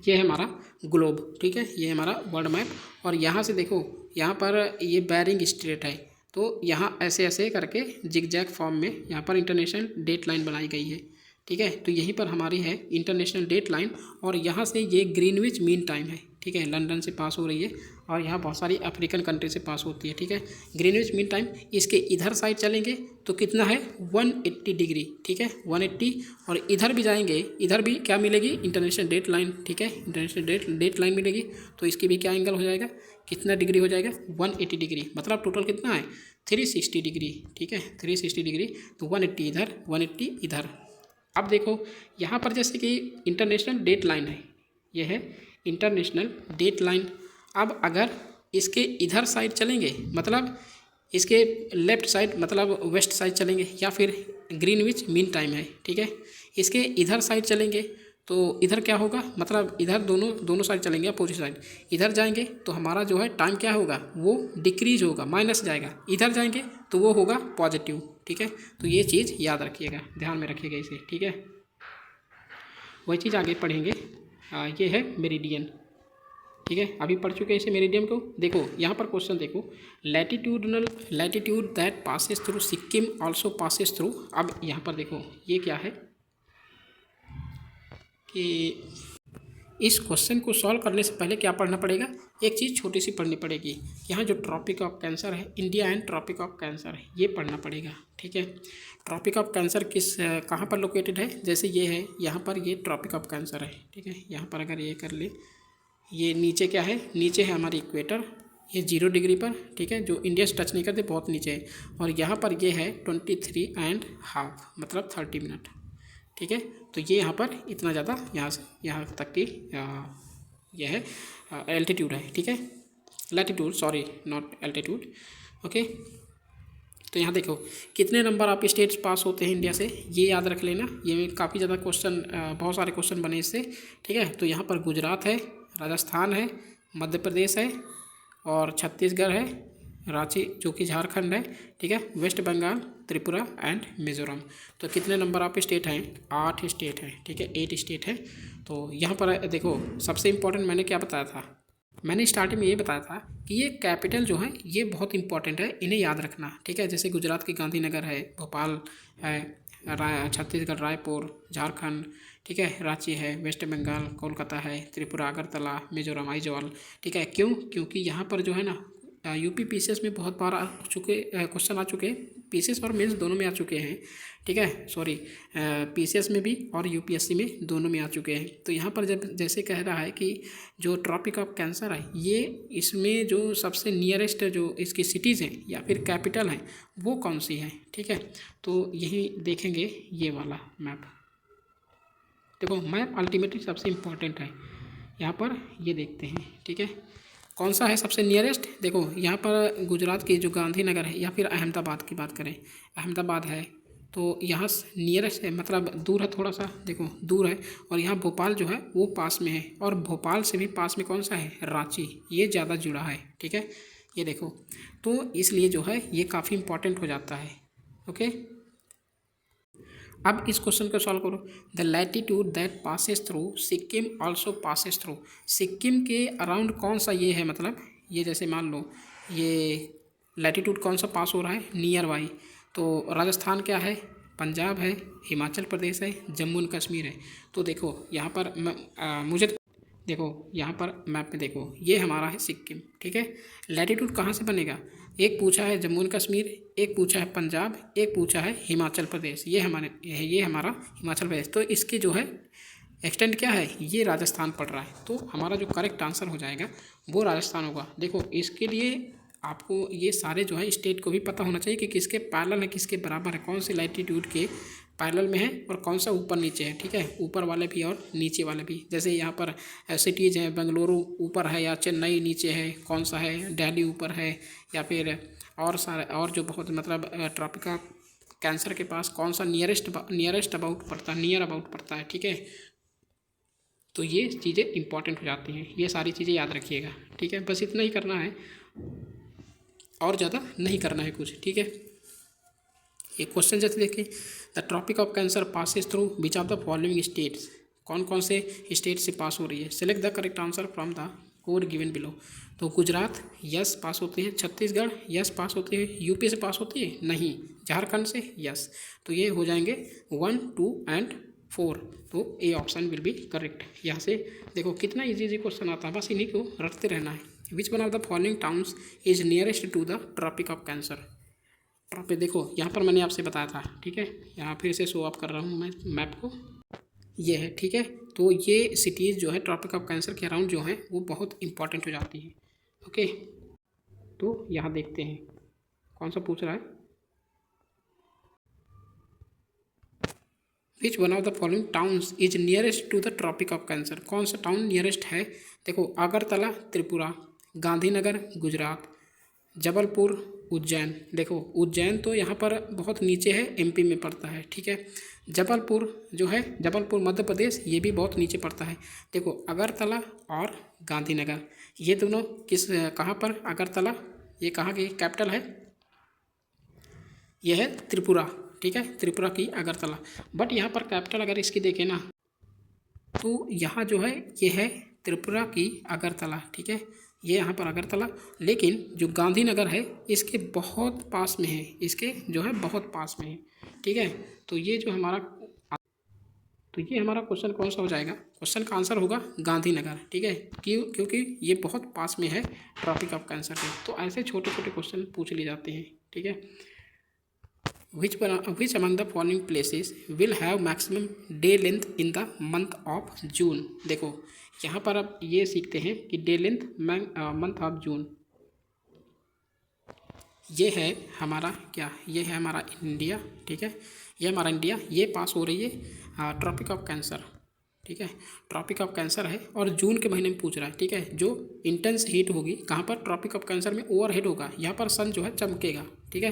ये है हमारा ग्लोब, ठीक है, ये हमारा वर्ल्ड मैप। और यहाँ से देखो, यहाँ पर ये बेरिंग स्ट्रेट है, तो यहाँ ऐसे ऐसे करके जिगजैग फॉर्म में यहाँ पर इंटरनेशनल डेट लाइन बनाई गई है, ठीक है। तो यहीं पर हमारी है इंटरनेशनल डेट लाइन। और यहाँ से ये ग्रीनविच मीन टाइम है, ठीक है, लंदन से पास हो रही है और यहाँ बहुत सारी अफ्रीकन कंट्री से पास होती है, ठीक है। ग्रीनविच मीन टाइम, इसके इधर साइड चलेंगे तो कितना है, 180 डिग्री, ठीक है, 180। और इधर भी जाएंगे, इधर भी क्या मिलेगी, इंटरनेशनल डेट लाइन, ठीक है, इंटरनेशनल डेट लाइन मिलेगी। तो इसकी भी क्या एंगल हो जाएगा, कितना डिग्री हो जाएगा, 180 डिग्री, मतलब टोटल कितना है, 360 डिग्री, ठीक है, 360 डिग्री। तो 180 इधर, 180 इधर। अब देखो यहाँ पर जैसे कि इंटरनेशनल डेट लाइन है, यह है इंटरनेशनल डेट लाइन। अब अगर इसके इधर साइड चलेंगे, मतलब इसके लेफ़्ट साइड मतलब वेस्ट साइड चलेंगे, या फिर ग्रीनविच मीन टाइम है, ठीक है, इसके इधर साइड चलेंगे तो इधर क्या होगा, मतलब इधर दोनों साइड चलेंगे अपोजिट साइड, इधर जाएंगे तो हमारा जो है टाइम क्या होगा, वो डिक्रीज होगा, माइनस जाएगा। इधर जाएंगे तो वो होगा पॉजिटिव, ठीक है। तो ये चीज़ याद रखिएगा, ध्यान में रखिएगा इसे, ठीक है। वही चीज़ आगे पढ़ेंगे। ये है मेरिडियन, ठीक है, अभी पढ़ चुके हैं इसे मेरिडियन को। देखो यहाँ पर क्वेश्चन देखो, latitude that passes through Sikkim also passes through. अब यहाँ पर देखो ये क्या है कि इस क्वेश्चन को सॉल्व करने से पहले क्या पढ़ना पड़ेगा, एक चीज़ छोटी सी पढ़नी पड़ेगी। यहाँ जो ट्रॉपिक ऑफ कैंसर है, India and Tropic of Cancer है, ये पढ़ना पड़ेगा, ठीक है। ट्रॉपिक ऑफ कैंसर कहाँ पर लोकेटेड है, जैसे ये है, यहाँ पर ये ट्रॉपिक ऑफ कैंसर है, ठीक है। यहाँ पर अगर ये कर ले, ये नीचे क्या है, नीचे है हमारी इक्वेटर, ये 0 डिग्री पर, ठीक है, जो इंडिया से टच नहीं करते, बहुत नीचे है। और यहाँ पर ये है 23.5 मतलब 30 मिनट, ठीक है। तो ये यहाँ पर इतना ज़्यादा, यहाँ से यहाँ तक की यह है एल्टीट्यूड है, ठीक है, latitude, sorry not altitude, okay. तो यहाँ देखो कितने नंबर आप स्टेट्स पास होते हैं इंडिया से, ये याद रख लेना। ये काफ़ी ज़्यादा क्वेश्चन, बहुत सारे क्वेश्चन बने इससे, ठीक है। तो यहाँ पर गुजरात है, राजस्थान है, मध्य प्रदेश है और छत्तीसगढ़ है, रांची जो कि झारखंड है, ठीक है, वेस्ट बंगाल, त्रिपुरा एंड मिज़ोरम। तो कितने नंबर आप स्टेट हैं, 8 स्टेट हैं, ठीक है, 8 स्टेट है। तो यहाँ पर देखो सबसे इम्पोर्टेंट मैंने क्या बताया था, मैंने स्टार्टिंग में ये बताया था कि ये कैपिटल जो है ये बहुत इंपॉर्टेंट है, इन्हें याद रखना, ठीक है। जैसे गुजरात की गांधीनगर है, भोपाल है, छत्तीसगढ़ रायपुर, झारखंड, ठीक है, रांची है, वेस्ट बंगाल कोलकाता है, त्रिपुरा अगरतला, मिजोरम आइजॉल, ठीक है। क्यों, क्योंकि यहाँ पर जो है ना यूपी पीसीएस में बहुत बार आ चुके क्वेश्चन आ चुके हैं, पीसीएस और मेंस दोनों में आ चुके हैं, ठीक है, सॉरी पीसीएस में भी और यूपीएससी में दोनों में आ चुके हैं। तो यहाँ पर जब जैसे कह रहा है कि जो ट्रॉपिक ऑफ कैंसर है ये इसमें जो सबसे नियरेस्ट जो इसकी सिटीज़ हैं या फिर कैपिटल हैं वो कौन सी है, ठीक है। तो यही देखेंगे ये वाला मैप। देखो मैप अल्टीमेटली सबसे इम्पोर्टेंट है, यहाँ पर ये देखते हैं, ठीक है, कौन सा है सबसे नियरेस्ट। देखो यहाँ पर गुजरात की जो गांधीनगर है या फिर अहमदाबाद की बात करें, अहमदाबाद है तो यहाँ नियरेस्ट है, मतलब दूर है थोड़ा सा, देखो दूर है। और यहाँ भोपाल जो है वो पास में है, और भोपाल से भी पास में कौन सा है, रांची, ये ज़्यादा जुड़ा है, ठीक है, ये देखो। तो इसलिए जो है ये काफ़ी इंपॉर्टेंट हो जाता है, ओके। अब इस क्वेश्चन को सॉल्व करो। The latitude that passes through Sikkim also passes through, Sikkim के अराउंड कौन सा ये है, मतलब ये जैसे मान लो ये लैटिट्यूड कौन सा पास हो रहा है, नियर बाई। तो राजस्थान क्या है, पंजाब है, हिमाचल प्रदेश है, जम्मू एंड कश्मीर है। तो देखो यहाँ पर मुझे देखो यहाँ पर मैप में देखो ये हमारा है सिक्किम, ठीक है। लैटिट्यूड कहाँ से बनेगा, एक पूछा है जम्मू एंड कश्मीर, एक पूछा है पंजाब, एक पूछा है हिमाचल प्रदेश, ये हमारा हिमाचल प्रदेश। तो इसके जो है एक्सटेंड क्या है, ये राजस्थान पड़ रहा है। तो हमारा जो करेक्ट आंसर हो जाएगा वो राजस्थान होगा। देखो इसके लिए आपको ये सारे जो है स्टेट को भी पता होना चाहिए कि किसके पैरेलल है, किसके बराबर है, कौन से लैटिट्यूड के पैरेलल में है और कौन सा ऊपर नीचे है, ठीक है, ऊपर वाले भी और नीचे वाले भी। जैसे यहाँ पर सिटीज़ हैं, बेंगलुरु ऊपर है या चेन्नई नीचे है, कौन सा है, दिल्ली ऊपर है या फिर और सारे और जो बहुत मतलब ट्रॉपिक ऑफ कैंसर के पास कौन सा नियरेस्ट अबाउट पड़ता है, नियर अबाउट पड़ता है, ठीक है। तो ये चीज़ें इंपॉर्टेंट हो जाती हैं, ये सारी चीज़ें याद रखिएगा, ठीक है। बस इतना ही करना है और ज़्यादा नहीं करना है कुछ, ठीक है। ये क्वेश्चन जैसे देखें, the Tropic of Cancer passes through which of the following states, कौन कौन से स्टेट से पास हो रही है, select the correct answer from the code given below. तो गुजरात यस पास होती है, छत्तीसगढ़ यस पास होती है, यूपी से पास होती है नहीं, झारखंड से यस। तो ये हो जाएंगे 1, 2 एंड 4। तो A option will be correct. यहाँ से देखो कितना इजी क्वेश्चन आता है, बस इन्हीं को रटते रहना है। Which one of the following towns is nearest to the Tropic of Cancer. Tropic देखो यहाँ पर मैंने आपसे बताया था, ठीक है, यहाँ फिर से शो ऑफ कर रहा हूँ मैं मैप को, ये है, ठीक है। तो ये सिटीज़ जो है ट्रॉपिक ऑफ कैंसर के अराउंड जो हैं वो बहुत इंपॉर्टेंट हो जाती हैं, ओके। तो यहाँ देखते हैं कौन सा पूछ रहा है, which one of the following towns is nearest to the Tropic of Cancer, कौन सा टाउन नियरेस्ट है। देखो अगरतला त्रिपुरा, गांधीनगर गुजरात, जबलपुर उज्जैन। देखो उज्जैन तो यहाँ पर बहुत नीचे है, एमपी में पड़ता है, ठीक है। जबलपुर जो है, जबलपुर मध्य प्रदेश, ये भी बहुत नीचे पड़ता है। देखो अगरतला और गांधीनगर ये दोनों कहाँ पर, अगरतला ये कहाँ की कैपिटल है, ये है त्रिपुरा, ठीक है, त्रिपुरा की अगरतला। बट यहाँ पर कैपिटल अगर इसकी देखें ना तो यहाँ जो है ये है त्रिपुरा की अगरतला, ठीक है, ये यहाँ पर अगरतला। लेकिन जो गांधीनगर है इसके बहुत पास में है, इसके जो है बहुत पास में है, ठीक है। तो ये हमारा क्वेश्चन कौन सा हो जाएगा, क्वेश्चन का आंसर होगा गांधीनगर, ठीक है। क्योंकि ये बहुत पास में है ट्रॉपिक ऑफ कैंसर के। तो ऐसे छोटे छोटे क्वेश्चन पूछ लिए जाते हैं, ठीक है। which among the following places will have maximum day length in the month of June। देखो यहाँ पर अब ये सीखते हैं कि day length month of June, ये है हमारा क्या, ये है हमारा इंडिया, ठीक है, ये हमारा इंडिया, ये पास हो रही है ट्रॉपिक ऑफ कैंसर, ठीक है, ट्रॉपिक ऑफ कैंसर है और जून के महीने में पूछ रहा है, ठीक है। जो इंटेंस हीट होगी कहाँ पर, ट्रॉपिक ऑफ कैंसर में ओवर हीट होगा, यहाँ पर सन जो है चमकेगा, ठीक है।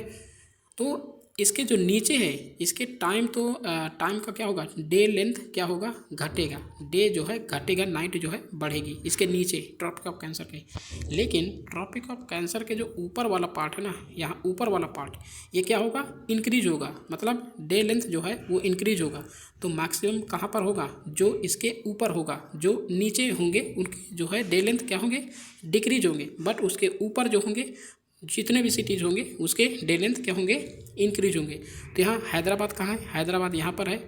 तो इसके जो नीचे है इसके टाइम का क्या होगा, डे लेंथ क्या होगा, घटेगा, डे जो है घटेगा, नाइट जो है बढ़ेगी इसके नीचे ट्रॉपिक ऑफ कैंसर के। लेकिन ट्रॉपिक ऑफ कैंसर के जो ऊपर वाला पार्ट है ना, यहाँ ऊपर वाला पार्ट ये क्या होगा, इंक्रीज होगा, मतलब डे लेंथ जो है वो इंक्रीज होगा। तो मैक्सिमम कहाँ पर होगा, जो इसके ऊपर होगा, जो नीचे होंगे उनके जो है डे लेंथ क्या होंगे, डिक्रीज होंगे। बट उसके ऊपर जो होंगे जितने भी सिटीज़ होंगे उसके डे लेंथ क्या होंगे, इंक्रीज होंगे। तो यहाँ हैदराबाद कहाँ है, हैदराबाद यहाँ पर है।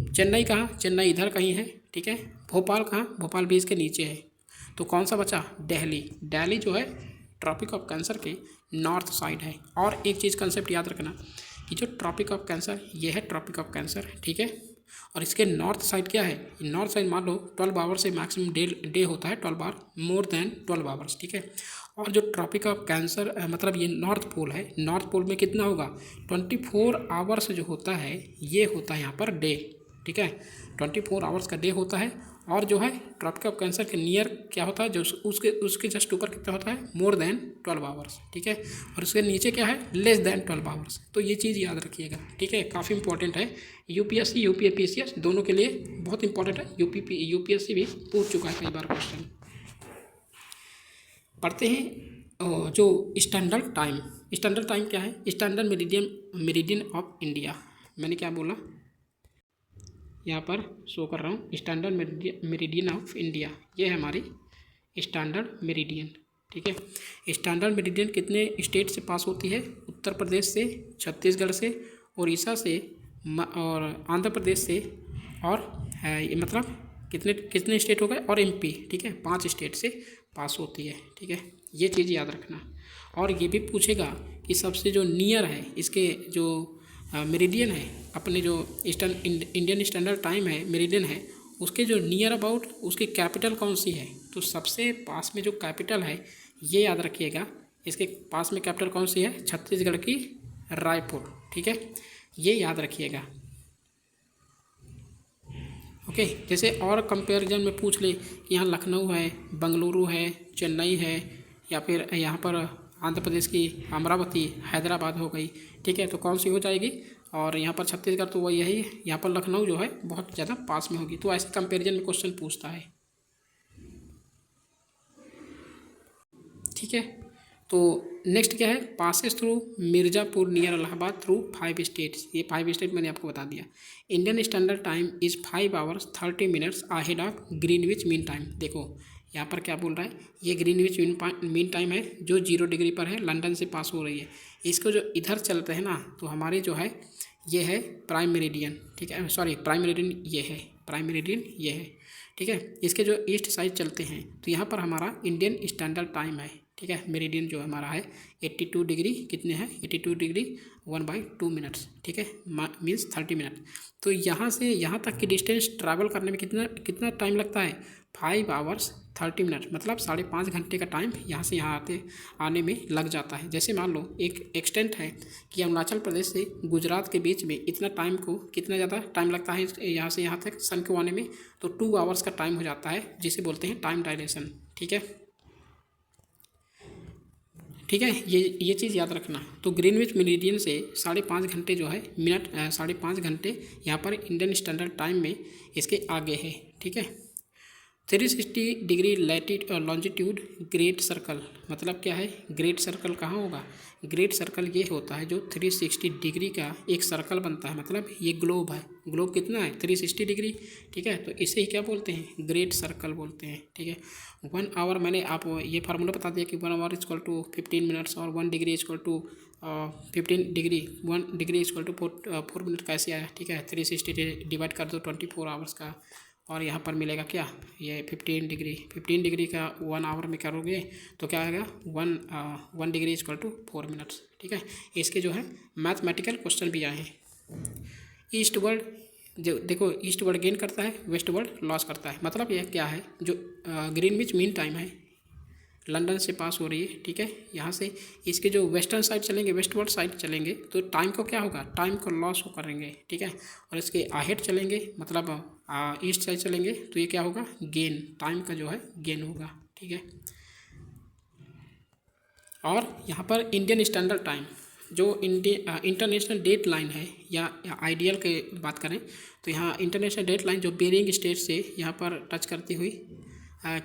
चेन्नई कहाँ, चेन्नई इधर कहीं है, ठीक है। भोपाल कहाँ, भोपाल भी इसके नीचे है। तो कौन सा बचा, दिल्ली, दिल्ली जो है ट्रॉपिक ऑफ कैंसर के नॉर्थ साइड है। और एक चीज़ कंसेप्ट याद रखना कि जो ट्रॉपिक ऑफ कैंसर ये है ट्रॉपिक ऑफ कैंसर, ठीक है, और इसके नॉर्थ साइड क्या है, नॉर्थ साइड मान लो 12 आवर्स से मैक्सिमम डे होता है 12 आवर, मोर देन 12 आवर्स, ठीक है। और जो ट्रॉपिक ऑफ कैंसर मतलब ये नॉर्थ पोल है, नॉर्थ पोल में कितना होगा 24 आवर्स जो होता है ये होता है यहाँ पर डे, ठीक है, 24 आवर्स का डे होता है। और जो है ट्रॉपिक ऑफ कैंसर के नियर क्या होता है, जो उसके जस्ट ऊपर कितना होता है, मोर देन 12 आवर्स, ठीक है, और उसके नीचे क्या है, लेस देन 12 आवर्स। तो ये चीज़ याद रखिएगा, ठीक है, काफ़ी इंपॉर्टेंट है, यूपीएससी यूपीएससी दोनों के लिए बहुत इंपॉर्टेंट है। यूपीएससी भी पूछ चुका है कई बार क्वेश्चन। पढ़ते हैं जो स्टैंडर्ड टाइम क्या है, स्टैंडर्ड मेरिडियन ऑफ इंडिया। मैंने क्या बोला, यहाँ पर शो कर रहा हूँ, स्टैंडर्ड मेरिडियन ऑफ इंडिया, ये है हमारी स्टैंडर्ड मेरिडियन, ठीक है। स्टैंडर्ड मेरिडियन कितने स्टेट से पास होती है, उत्तर प्रदेश से, छत्तीसगढ़ से, उड़ीसा से और आंध्र प्रदेश से, और ये मतलब कितने स्टेट हो गए, और एमपी, ठीक है, 5 स्टेट से पास होती है, ठीक है, ये चीज़ याद रखना। और ये भी पूछेगा कि सबसे जो नियर है इसके जो मेरिडियन है, अपने जो इंडियन स्टैंडर्ड टाइम है मेरिडियन है, उसके जो नियर अबाउट उसकी कैपिटल कौन सी है। तो सबसे पास में जो कैपिटल है ये याद रखिएगा, इसके पास में कैपिटल कौन सी है, छत्तीसगढ़ की रायपुर, ठीक है, ये याद रखिएगा, ओके। जैसे और कंपैरिजन में पूछ ले कि यहाँ लखनऊ है, बेंगलुरु है, चेन्नई है, या फिर यहाँ पर आंध्र प्रदेश की अमरावती, हैदराबाद हो गई, ठीक है, तो कौन सी हो जाएगी। और यहाँ पर छत्तीसगढ़ तो वही यही है, यहाँ पर लखनऊ जो है बहुत ज़्यादा पास में होगी। तो ऐसे कंपैरिजन में क्वेश्चन पूछता है, ठीक है। तो नेक्स्ट क्या है, passes through Mirzapur near Allahabad through 5 states. ये 5 स्टेट मैंने आपको बता दिया। Indian Standard time is 5 hours 30 minutes ahead of Greenwich mean time. देखो यहाँ पर क्या बोल रहा है, ये ग्रीनविच मीन टाइम है जो 0 डिग्री पर है, लंदन से पास हो रही है। इसको जो इधर चलते हैं ना, तो हमारी जो है ये है प्राइम मेरिडियन, ठीक है, सॉरी प्राइम मेरिडियन ये है, प्राइम मेरिडियन ये है, ठीक है। इसके जो ईस्ट साइड चलते हैं तो यहाँ पर हमारा इंडियन स्टैंडर्ड टाइम है, ठीक है। मेरिडियन जो हमारा है 82 डिग्री, कितने हैं 82 डिग्री 1/2 मिनट्स, ठीक है, मीन्स 30 मिनट। तो यहाँ से यहाँ तक की डिस्टेंस ट्रैवल करने में कितना टाइम लगता है, 5 आवर्स 30 मिनट, मतलब 5.5 घंटे का टाइम यहाँ से यहाँ आने में लग जाता है। जैसे मान लो एक एक्सटेंट है कि अरुणाचल प्रदेश से गुजरात के बीच में इतना ज़्यादा टाइम लगता है यहाँ से यहाँ तक सन को आने में, तो 2 आवर्स का टाइम हो जाता है, जिसे बोलते हैं टाइम डायलेशन, ठीक है, ठीक है। ये चीज़ याद रखना। तो ग्रीनविच मेरिडियन से 5.5 घंटे जो है 5.5 घंटे यहाँ पर इंडियन स्टैंडर्ड टाइम में इसके आगे है, ठीक है। 360 डिग्री लॉन्जिट्यूड ग्रेट सर्कल, मतलब क्या है, ग्रेट सर्कल कहाँ होगा, ग्रेट सर्कल ये होता है जो 360 डिग्री का एक सर्कल बनता है, मतलब ये ग्लोब है, ग्लोब कितना है 360 डिग्री, ठीक है, तो इसे ही क्या बोलते हैं, ग्रेट सर्कल बोलते हैं, ठीक है। 1 आवर मैंने आप ये फार्मूला बता दिया कि 1 आवर इक्वल टू 15 मिनट्स और 1 degree equal to 1 degree equal to 4 minute कैसे आया, ठीक है। 360 डिवाइड कर दो 24 आवर्स का, और यहाँ पर मिलेगा क्या, ये 15 डिग्री का 1 आवर में करोगे तो क्या आएगा 1 डिग्री इक्वल टू 4 मिनट्स, ठीक है। इसके जो है मैथमेटिकल क्वेश्चन भी आए हैं। ईस्ट वर्ड जो देखो, ईस्ट वर्ड गेन करता है, वेस्ट वर्ड लॉस करता है, मतलब यह क्या है, जो ग्रीनविच मीन टाइम है लंदन से पास हो रही है, ठीक है। यहाँ से इसके जो वेस्टर्न साइड चलेंगे, वेस्टवर्ड साइड चलेंगे तो टाइम को क्या होगा, टाइम को लॉस हो करेंगे, ठीक है। और इसके आहेड चलेंगे, मतलब ईस्ट साइड चलेंगे तो ये क्या होगा, गेन, टाइम का जो है गेन होगा, ठीक है। और यहाँ पर इंडियन स्टैंडर्ड टाइम जो इंटरनेशनल डेट लाइन है, या आइडियल के बात करें तो यहाँ इंटरनेशनल डेट लाइन जो बेरिंग स्टेट से यहाँ पर टच करती हुई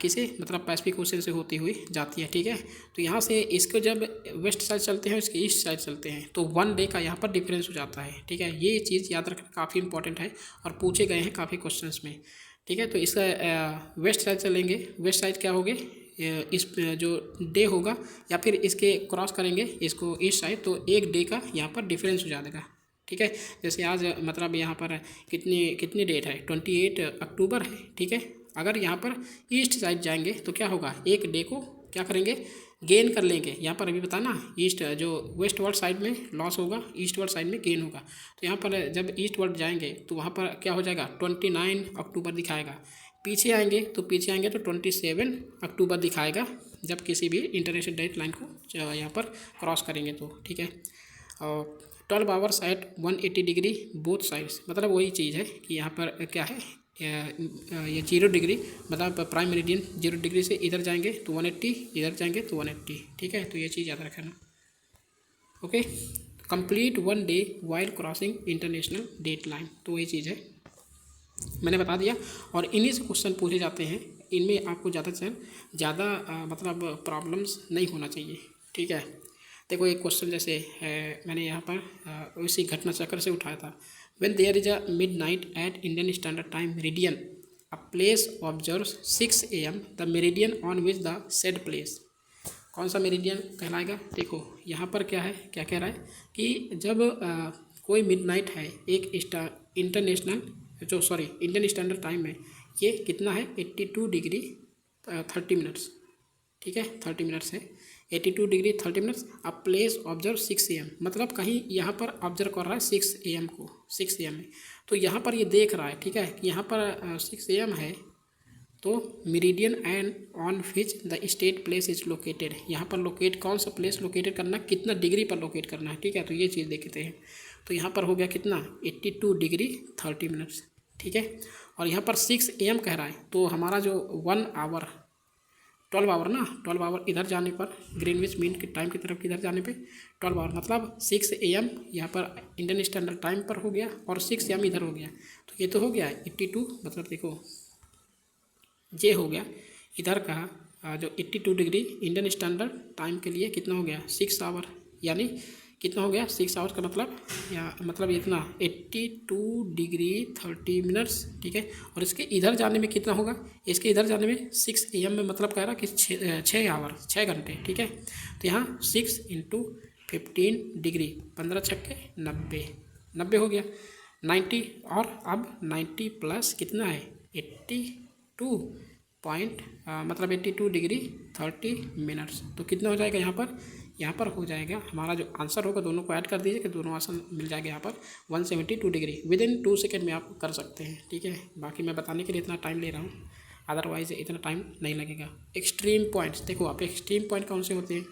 किसे, मतलब पैसिफिक ओशन से होती हुई जाती है, ठीक है। तो यहाँ से इसको जब वेस्ट साइड चलते हैं, इसके ईस्ट साइड चलते हैं, तो 1 डे का यहाँ पर डिफरेंस हो जाता है, ठीक है। ये चीज़ याद रखना काफ़ी इंपॉर्टेंट है और पूछे गए हैं काफ़ी क्वेश्चंस में, ठीक है। तो इसका वेस्ट साइड चलेंगे, वेस्ट साइड क्या होगे, इस जो डे होगा या फिर इसके क्रॉस करेंगे इसको ईस्ट साइड, तो 1 डे का यहाँ पर डिफरेंस हो जाएगा, ठीक है। जैसे आज मतलब यहाँ पर कितनी डेट है, 28 अक्टूबर है, ठीक है। अगर यहाँ पर ईस्ट साइड जाएंगे तो क्या होगा, 1 डे को क्या करेंगे, गेन कर लेंगे। यहाँ पर अभी बताना ईस्ट जो वेस्ट वर्ल्ड साइड में लॉस होगा, ईस्ट वर्ल्ड साइड में गेन होगा। तो यहाँ पर जब ईस्ट वर्ल्ड जाएंगे तो वहाँ पर क्या हो जाएगा, 29 अक्टूबर दिखाएगा। पीछे आएंगे तो 27 अक्टूबर दिखाएगा, जब किसी भी इंटरनेशनल डेट लाइन को यहाँ पर क्रॉस करेंगे तो, ठीक है। और 12 hours at 180 degree both sides, मतलब वही चीज़ है कि यहाँ पर क्या है, ये 0 डिग्री, मतलब प्राइम मेरिडियन 0 डिग्री से इधर जाएंगे तो 180, इधर जाएंगे तो 180, ठीक है। तो ये चीज़ याद रखना। Okay, complete 1 day while crossing international date line, तो वही चीज़ है, मैंने बता दिया। और इन्हीं से क्वेश्चन पूछे जाते हैं, इनमें आपको ज़्यादा मतलब प्रॉब्लम्स नहीं होना चाहिए, ठीक है। देखो एक क्वेश्चन जैसे है, मैंने यहाँ पर उसी घटना चक्र से उठाया था। When there is a midnight at Indian Standard Time meridian, a place observes 6 AM the meridian on which the said place, कौन सा मेरिडियन कहलाएगा। देखो यहाँ पर क्या है, क्या कह रहा है कि जब कोई मिडनाइट है एक इंटरनेशनल इंडियन स्टैंडर्ड टाइम में, ये कितना है 82 डिग्री 30 मिनट्स, ठीक है, 30 मिनट्स है, 82 डिग्री 30 मिनट्स। अब प्लेस ऑब्जर्व 6 AM, मतलब कहीं यहाँ पर ऑब्जर्व कर रहा है 6 AM को, 6 AM में। तो यहाँ पर ये देख रहा है, ठीक है, यहाँ पर 6 AM है, तो meridian and on which the state place is located, यहाँ पर लोकेट कौन सा प्लेस लोकेटेड करना, कितना डिग्री पर लोकेट करना है, ठीक है। तो ये चीज़ देखते हैं। तो यहाँ पर हो गया कितना 82 डिग्री 30 मिनट्स, ठीक है। और यहाँ पर 6 AM कह रहा है, तो हमारा जो 1 आवर 12 आवर ना, 12 आवर इधर जाने पर, ग्रीनविच मीन के टाइम की तरफ इधर जाने पे 12 आवर, मतलब 6 AM यहाँ पर इंडियन स्टैंडर्ड टाइम पर हो गया और 6 AM इधर हो गया। तो ये तो हो गया 82, मतलब देखो ये हो गया इधर का जो 82 डिग्री इंडियन स्टैंडर्ड टाइम के लिए कितना हो गया 6 आवर, यानी कितना हो गया 6 आवर का मतलब, या मतलब इतना 82 डिग्री 30 मिनट्स, ठीक है। और इसके इधर जाने में कितना होगा, इसके इधर जाने में 6 AM में, मतलब कह रहा कि 6 आवर 6 घंटे, ठीक है। तो यहाँ 6 × 15 डिग्री 15 छक्के 90 हो गया 90, और अब 90 प्लस कितना है 82 मतलब 82 डिग्री 30 मिनट्स, तो कितना हो जाएगा यहाँ पर हो जाएगा हमारा जो आंसर होगा, दोनों को ऐड कर दीजिए कि दोनों आंसर मिल जाएगा यहाँ पर 172 डिग्री। विदिन 2 सेकेंड में आप कर सकते हैं, ठीक है। बाकी मैं बताने के लिए इतना टाइम ले रहा हूँ, अदरवाइज इतना टाइम नहीं लगेगा। एक्सट्रीम पॉइंट्स, देखो आप एक्सट्रीम पॉइंट कौन से होते हैं,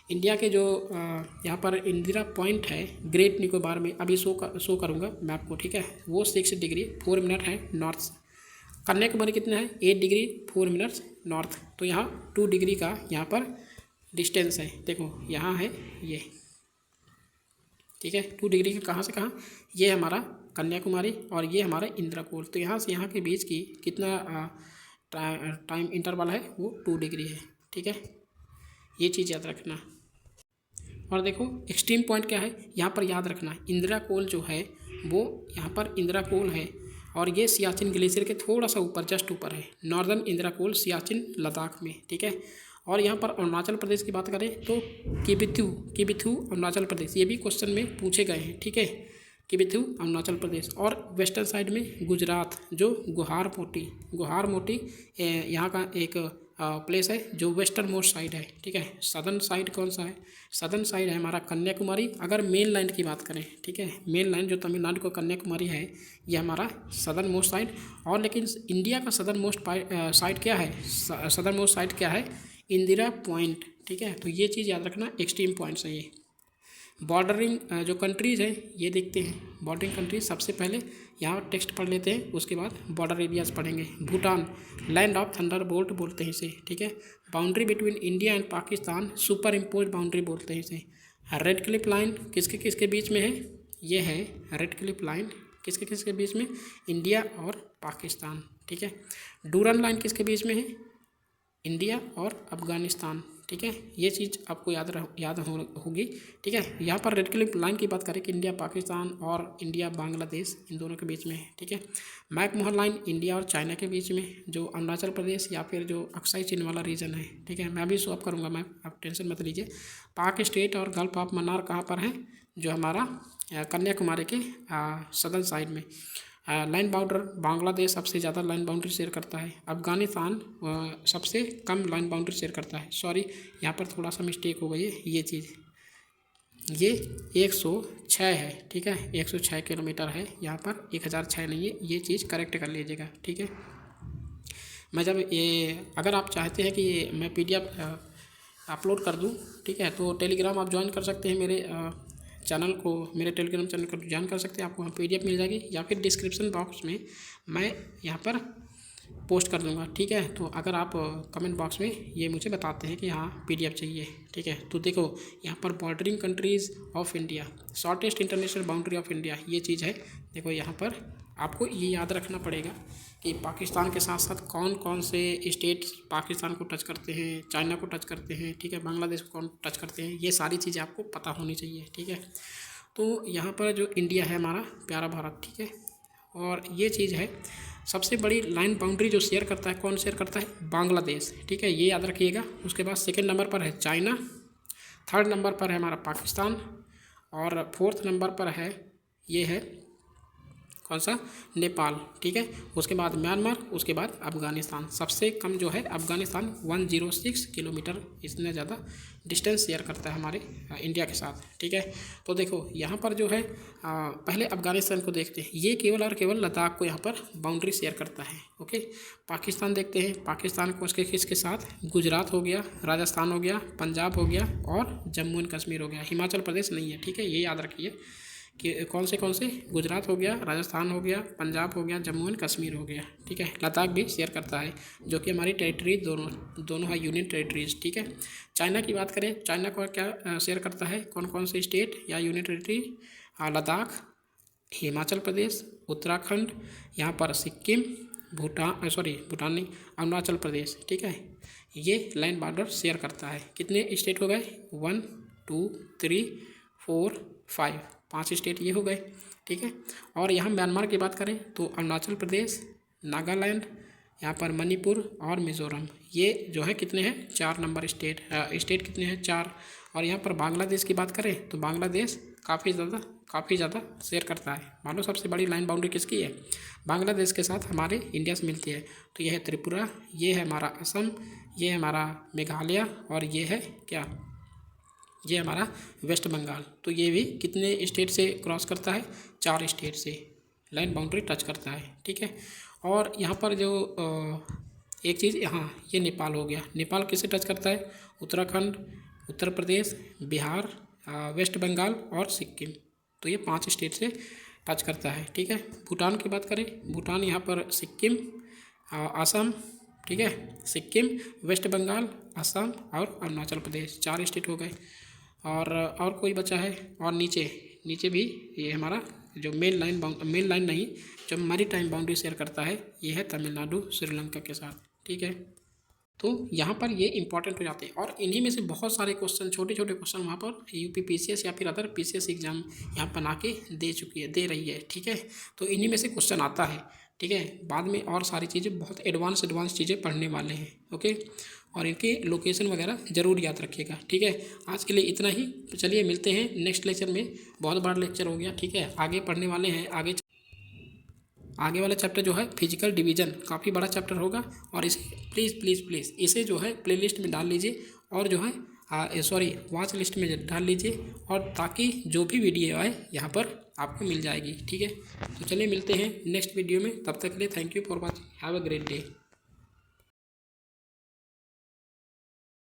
इंडिया के जो यहाँ पर इंदिरा पॉइंट है ग्रेट निकोबार में, अभी शो करूँगा मैं आपको, ठीक है। वो 6 डिग्री 4 मिनट है नॉर्थ से। कन्याकुमारी कितना है 8 डिग्री 4 मिनट्स नॉर्थ, तो यहाँ 2 डिग्री का यहाँ पर डिस्टेंस है, देखो यहाँ है ये, ठीक है। 2 डिग्री का कहाँ से कहाँ, ये हमारा कन्याकुमारी और ये हमारा इंदिराकोल, तो यहाँ से यहाँ के बीच की कितना टाइम इंटरवल है, वो 2 डिग्री है, ठीक है। ये चीज़ याद रखना। और देखो एक्सट्रीम पॉइंट क्या है, यहाँ पर याद रखना इंदिराकोल जो है वो यहाँ पर इंदिराकोल है, और ये सियाचिन ग्लेशियर के थोड़ा सा ऊपर, जस्ट ऊपर है, नॉर्दर्न इंदिराकोल सियाचिन लद्दाख में, ठीक है। और यहाँ पर अरुणाचल प्रदेश की बात करें तो किबिथु अरुणाचल प्रदेश, ये भी क्वेश्चन में पूछे गए हैं, ठीक है। किबिथु अरुणाचल प्रदेश, और वेस्टर्न साइड में गुजरात जो गुहार मोटी यहाँ का एक प्लेस है जो वेस्टर्न मोस्ट साइड है, ठीक है। सदर्न साइड कौन सा है, सदर्न साइड है हमारा कन्याकुमारी, अगर मेन लाइन की बात करें, ठीक है। मेन लाइन जो तमिलनाडु को कन्याकुमारी है, ये हमारा सदर्न मोस्ट साइड। और लेकिन इंडिया का सदर्न मोस्ट साइड क्या है, सदर्न मोस्ट साइड क्या है, इंदिरा पॉइंट, ठीक है। तो ये चीज़ याद रखना, एक्सट्रीम पॉइंट्स है ये। बॉर्डरिंग जो कंट्रीज़ हैं ये देखते हैं, बॉर्डरिंग कंट्रीज सबसे पहले यहाँ टेक्स्ट पढ़ लेते हैं, उसके बाद बॉर्डर एरियाज़ पढ़ेंगे। भूटान लैंड ऑफ थंडरबोल्ट बोलते हैं इसे, ठीक है। Boundary between India and Pakistan super impose boundary बोलते हैं इसे। रेड क्लिफ लाइन किसके किसके बीच में है, ये है रेड क्लिफ लाइन किसके किसके बीच में, इंडिया और पाकिस्तान, ठीक है। डूरन लाइन किसके बीच में है, इंडिया और अफगानिस्तान, ठीक है। ये चीज़ आपको याद होगी, ठीक है। यहाँ पर रेड क्लिफ लाइन की बात करें कि इंडिया पाकिस्तान और इंडिया बांग्लादेश इन दोनों के बीच में है, ठीक है। मैकमोहन लाइन इंडिया और चाइना के बीच में, जो अरुणाचल प्रदेश या फिर जो अक्साई चीन वाला रीजन है, ठीक है। मैं भी शो अप करूँगा मैप, आप टेंशन मत लीजिए। पाक स्टेट और गल्फ ऑफ मन्नार कहाँ पर है, जो हमारा कन्याकुमारी के सदर्न साइड में। लाइन बाउंडर बांग्लादेश सबसे ज़्यादा लाइन बाउंड्री शेयर करता है। अफ़गानिस्तान सबसे कम लाइन बाउंड्री शेयर करता है। सॉरी, यहाँ पर थोड़ा सा मिस्टेक हो गई है। ये चीज़ ये 106 है, ठीक है, 106 किलोमीटर है, यहाँ पर 1006 नहीं है। ये चीज़ करेक्ट कर लीजिएगा, ठीक है। मैं जब ये अगर आप चाहते हैं कि ये मैं PDF अपलोड कर दूं, ठीक है, तो टेलीग्राम आप ज्वाइन कर सकते हैं मेरे चैनल को, मेरे टेलीग्राम चैनल को ज्वाइन कर सकते हैं। आपको वहाँ PDF मिल जाएगी, या फिर डिस्क्रिप्शन बॉक्स में मैं यहाँ पर पोस्ट कर दूँगा, ठीक है। तो अगर आप कमेंट बॉक्स में ये मुझे बताते हैं कि हाँ PDF चाहिए, ठीक है, तो देखो यहाँ पर bordering countries of India, shortest international boundary of India, ये चीज़ है। देखो यहाँ पर आपको ये याद रखना पड़ेगा कि पाकिस्तान के साथ साथ कौन कौन से स्टेट पाकिस्तान को टच करते हैं, चाइना को टच करते हैं, ठीक है, बांग्लादेश को कौन टच करते हैं, ये सारी चीज़ें आपको पता होनी चाहिए, ठीक है। तो यहाँ पर जो इंडिया है हमारा प्यारा भारत, ठीक है, और ये चीज़ है सबसे बड़ी लाइन बाउंड्री जो शेयर करता है, कौन शेयर करता है? बांग्लादेश, ठीक है, ये याद रखिएगा। उसके बाद सेकेंड नंबर पर है चाइना, थर्ड नंबर पर है हमारा पाकिस्तान, और फोर्थ नंबर पर है ये है कौन सा? नेपाल, ठीक है। उसके बाद म्यांमार, उसके बाद अफ़गानिस्तान। सबसे कम जो है अफ़गानिस्तान 106 किलोमीटर, इतना ज़्यादा डिस्टेंस शेयर करता है हमारे इंडिया के साथ, ठीक है। तो देखो यहाँ पर जो है पहले अफ़गानिस्तान को देखते हैं। ये केवल और केवल लद्दाख को यहाँ पर बाउंड्री शेयर करता है, ओके। पाकिस्तान देखते हैं, पाकिस्तान को उसके किसके साथ? गुजरात हो गया, राजस्थान हो गया, पंजाब हो गया और जम्मू एंड कश्मीर हो गया। हिमाचल प्रदेश नहीं है, ठीक है, ये याद रखिए कि कौन से गुजरात हो गया, राजस्थान हो गया, पंजाब हो गया, जम्मू एंड कश्मीर हो गया, ठीक है। लद्दाख भी शेयर करता है, जो कि हमारी टेरिटरी दोनों है, यूनियन टेरिटरीज, ठीक है। चाइना की बात करें, चाइना को क्या शेयर करता है? कौन कौन से स्टेट या यूनियन टेरिटरी? लद्दाख, हिमाचल प्रदेश, उत्तराखंड, यहाँ पर सिक्किम, भूटान नहीं, अरुणाचल प्रदेश, ठीक है। ये लाइन बॉर्डर शेयर करता है। कितने स्टेट हो गए? 1 2 3 4 5, 5 स्टेट ये हो गए, ठीक है। और यहाँ म्यांमार की बात करें तो अरुणाचल प्रदेश, नागालैंड, यहाँ पर मणिपुर और मिज़ोरम, ये जो है कितने हैं? 4 नंबर स्टेट कितने हैं? 4। और यहाँ पर बांग्लादेश की बात करें तो बांग्लादेश काफ़ी ज़्यादा शेयर करता है। मानो सबसे बड़ी लाइन बाउंड्री किसकी है? बांग्लादेश के साथ हमारे इंडिया से मिलती है। तो ये है त्रिपुरा, ये है हमारा असम, ये है हमारा मेघालय, और ये है क्या? ये हमारा वेस्ट बंगाल। तो ये भी कितने स्टेट से क्रॉस करता है? 4 स्टेट से लाइन बाउंड्री टच करता है, ठीक है। और यहाँ पर जो एक चीज़, हाँ, ये नेपाल हो गया। नेपाल किसे टच करता है? उत्तराखंड, उत्तर प्रदेश, बिहार, वेस्ट बंगाल और सिक्किम। तो ये 5 स्टेट से टच करता है, ठीक है। भूटान की बात करें, भूटान यहाँ पर सिक्किम, असम, ठीक है, सिक्किम, वेस्ट बंगाल, असम और अरुणाचल प्रदेश, 4 स्टेट हो गए। और कोई बचा है? और नीचे भी ये हमारा जो मेन लाइन नहीं, जो मैरी टाइम बाउंड्री शेयर करता है, ये है तमिलनाडु श्रीलंका के साथ, ठीक है। तो यहाँ पर ये इंपॉर्टेंट हो जाते हैं, और इन्हीं में से बहुत सारे क्वेश्चन, छोटे छोटे क्वेश्चन वहाँ पर UP PCS या फिर अदर PCS एग्जाम यहाँ बना के दे रही है, ठीक है। तो इन्हीं में से क्वेश्चन आता है, ठीक है। बाद में और सारी चीज़ें, बहुत एडवांस चीज़ें पढ़ने वाले हैं, ओके। और इनके लोकेशन वगैरह ज़रूर याद रखिएगा, ठीक है। आज के लिए इतना ही, चलिए मिलते हैं नेक्स्ट लेक्चर में। बहुत बड़ा लेक्चर हो गया, ठीक है। आगे पढ़ने वाले हैं, आगे वाला चैप्टर जो है फिजिकल डिवीज़न, काफ़ी बड़ा चैप्टर होगा, और इसे प्लीज़ इसे जो है प्लेलिस्ट में डाल लीजिए, और जो है वॉच लिस्ट में डाल लीजिए, और ताकि जो भी वीडियो आए यहाँ पर आपको मिल जाएगी, ठीक है। तो चलिए मिलते हैं नेक्स्ट वीडियो में, तब तक के लिए thank you for watching, have a great day.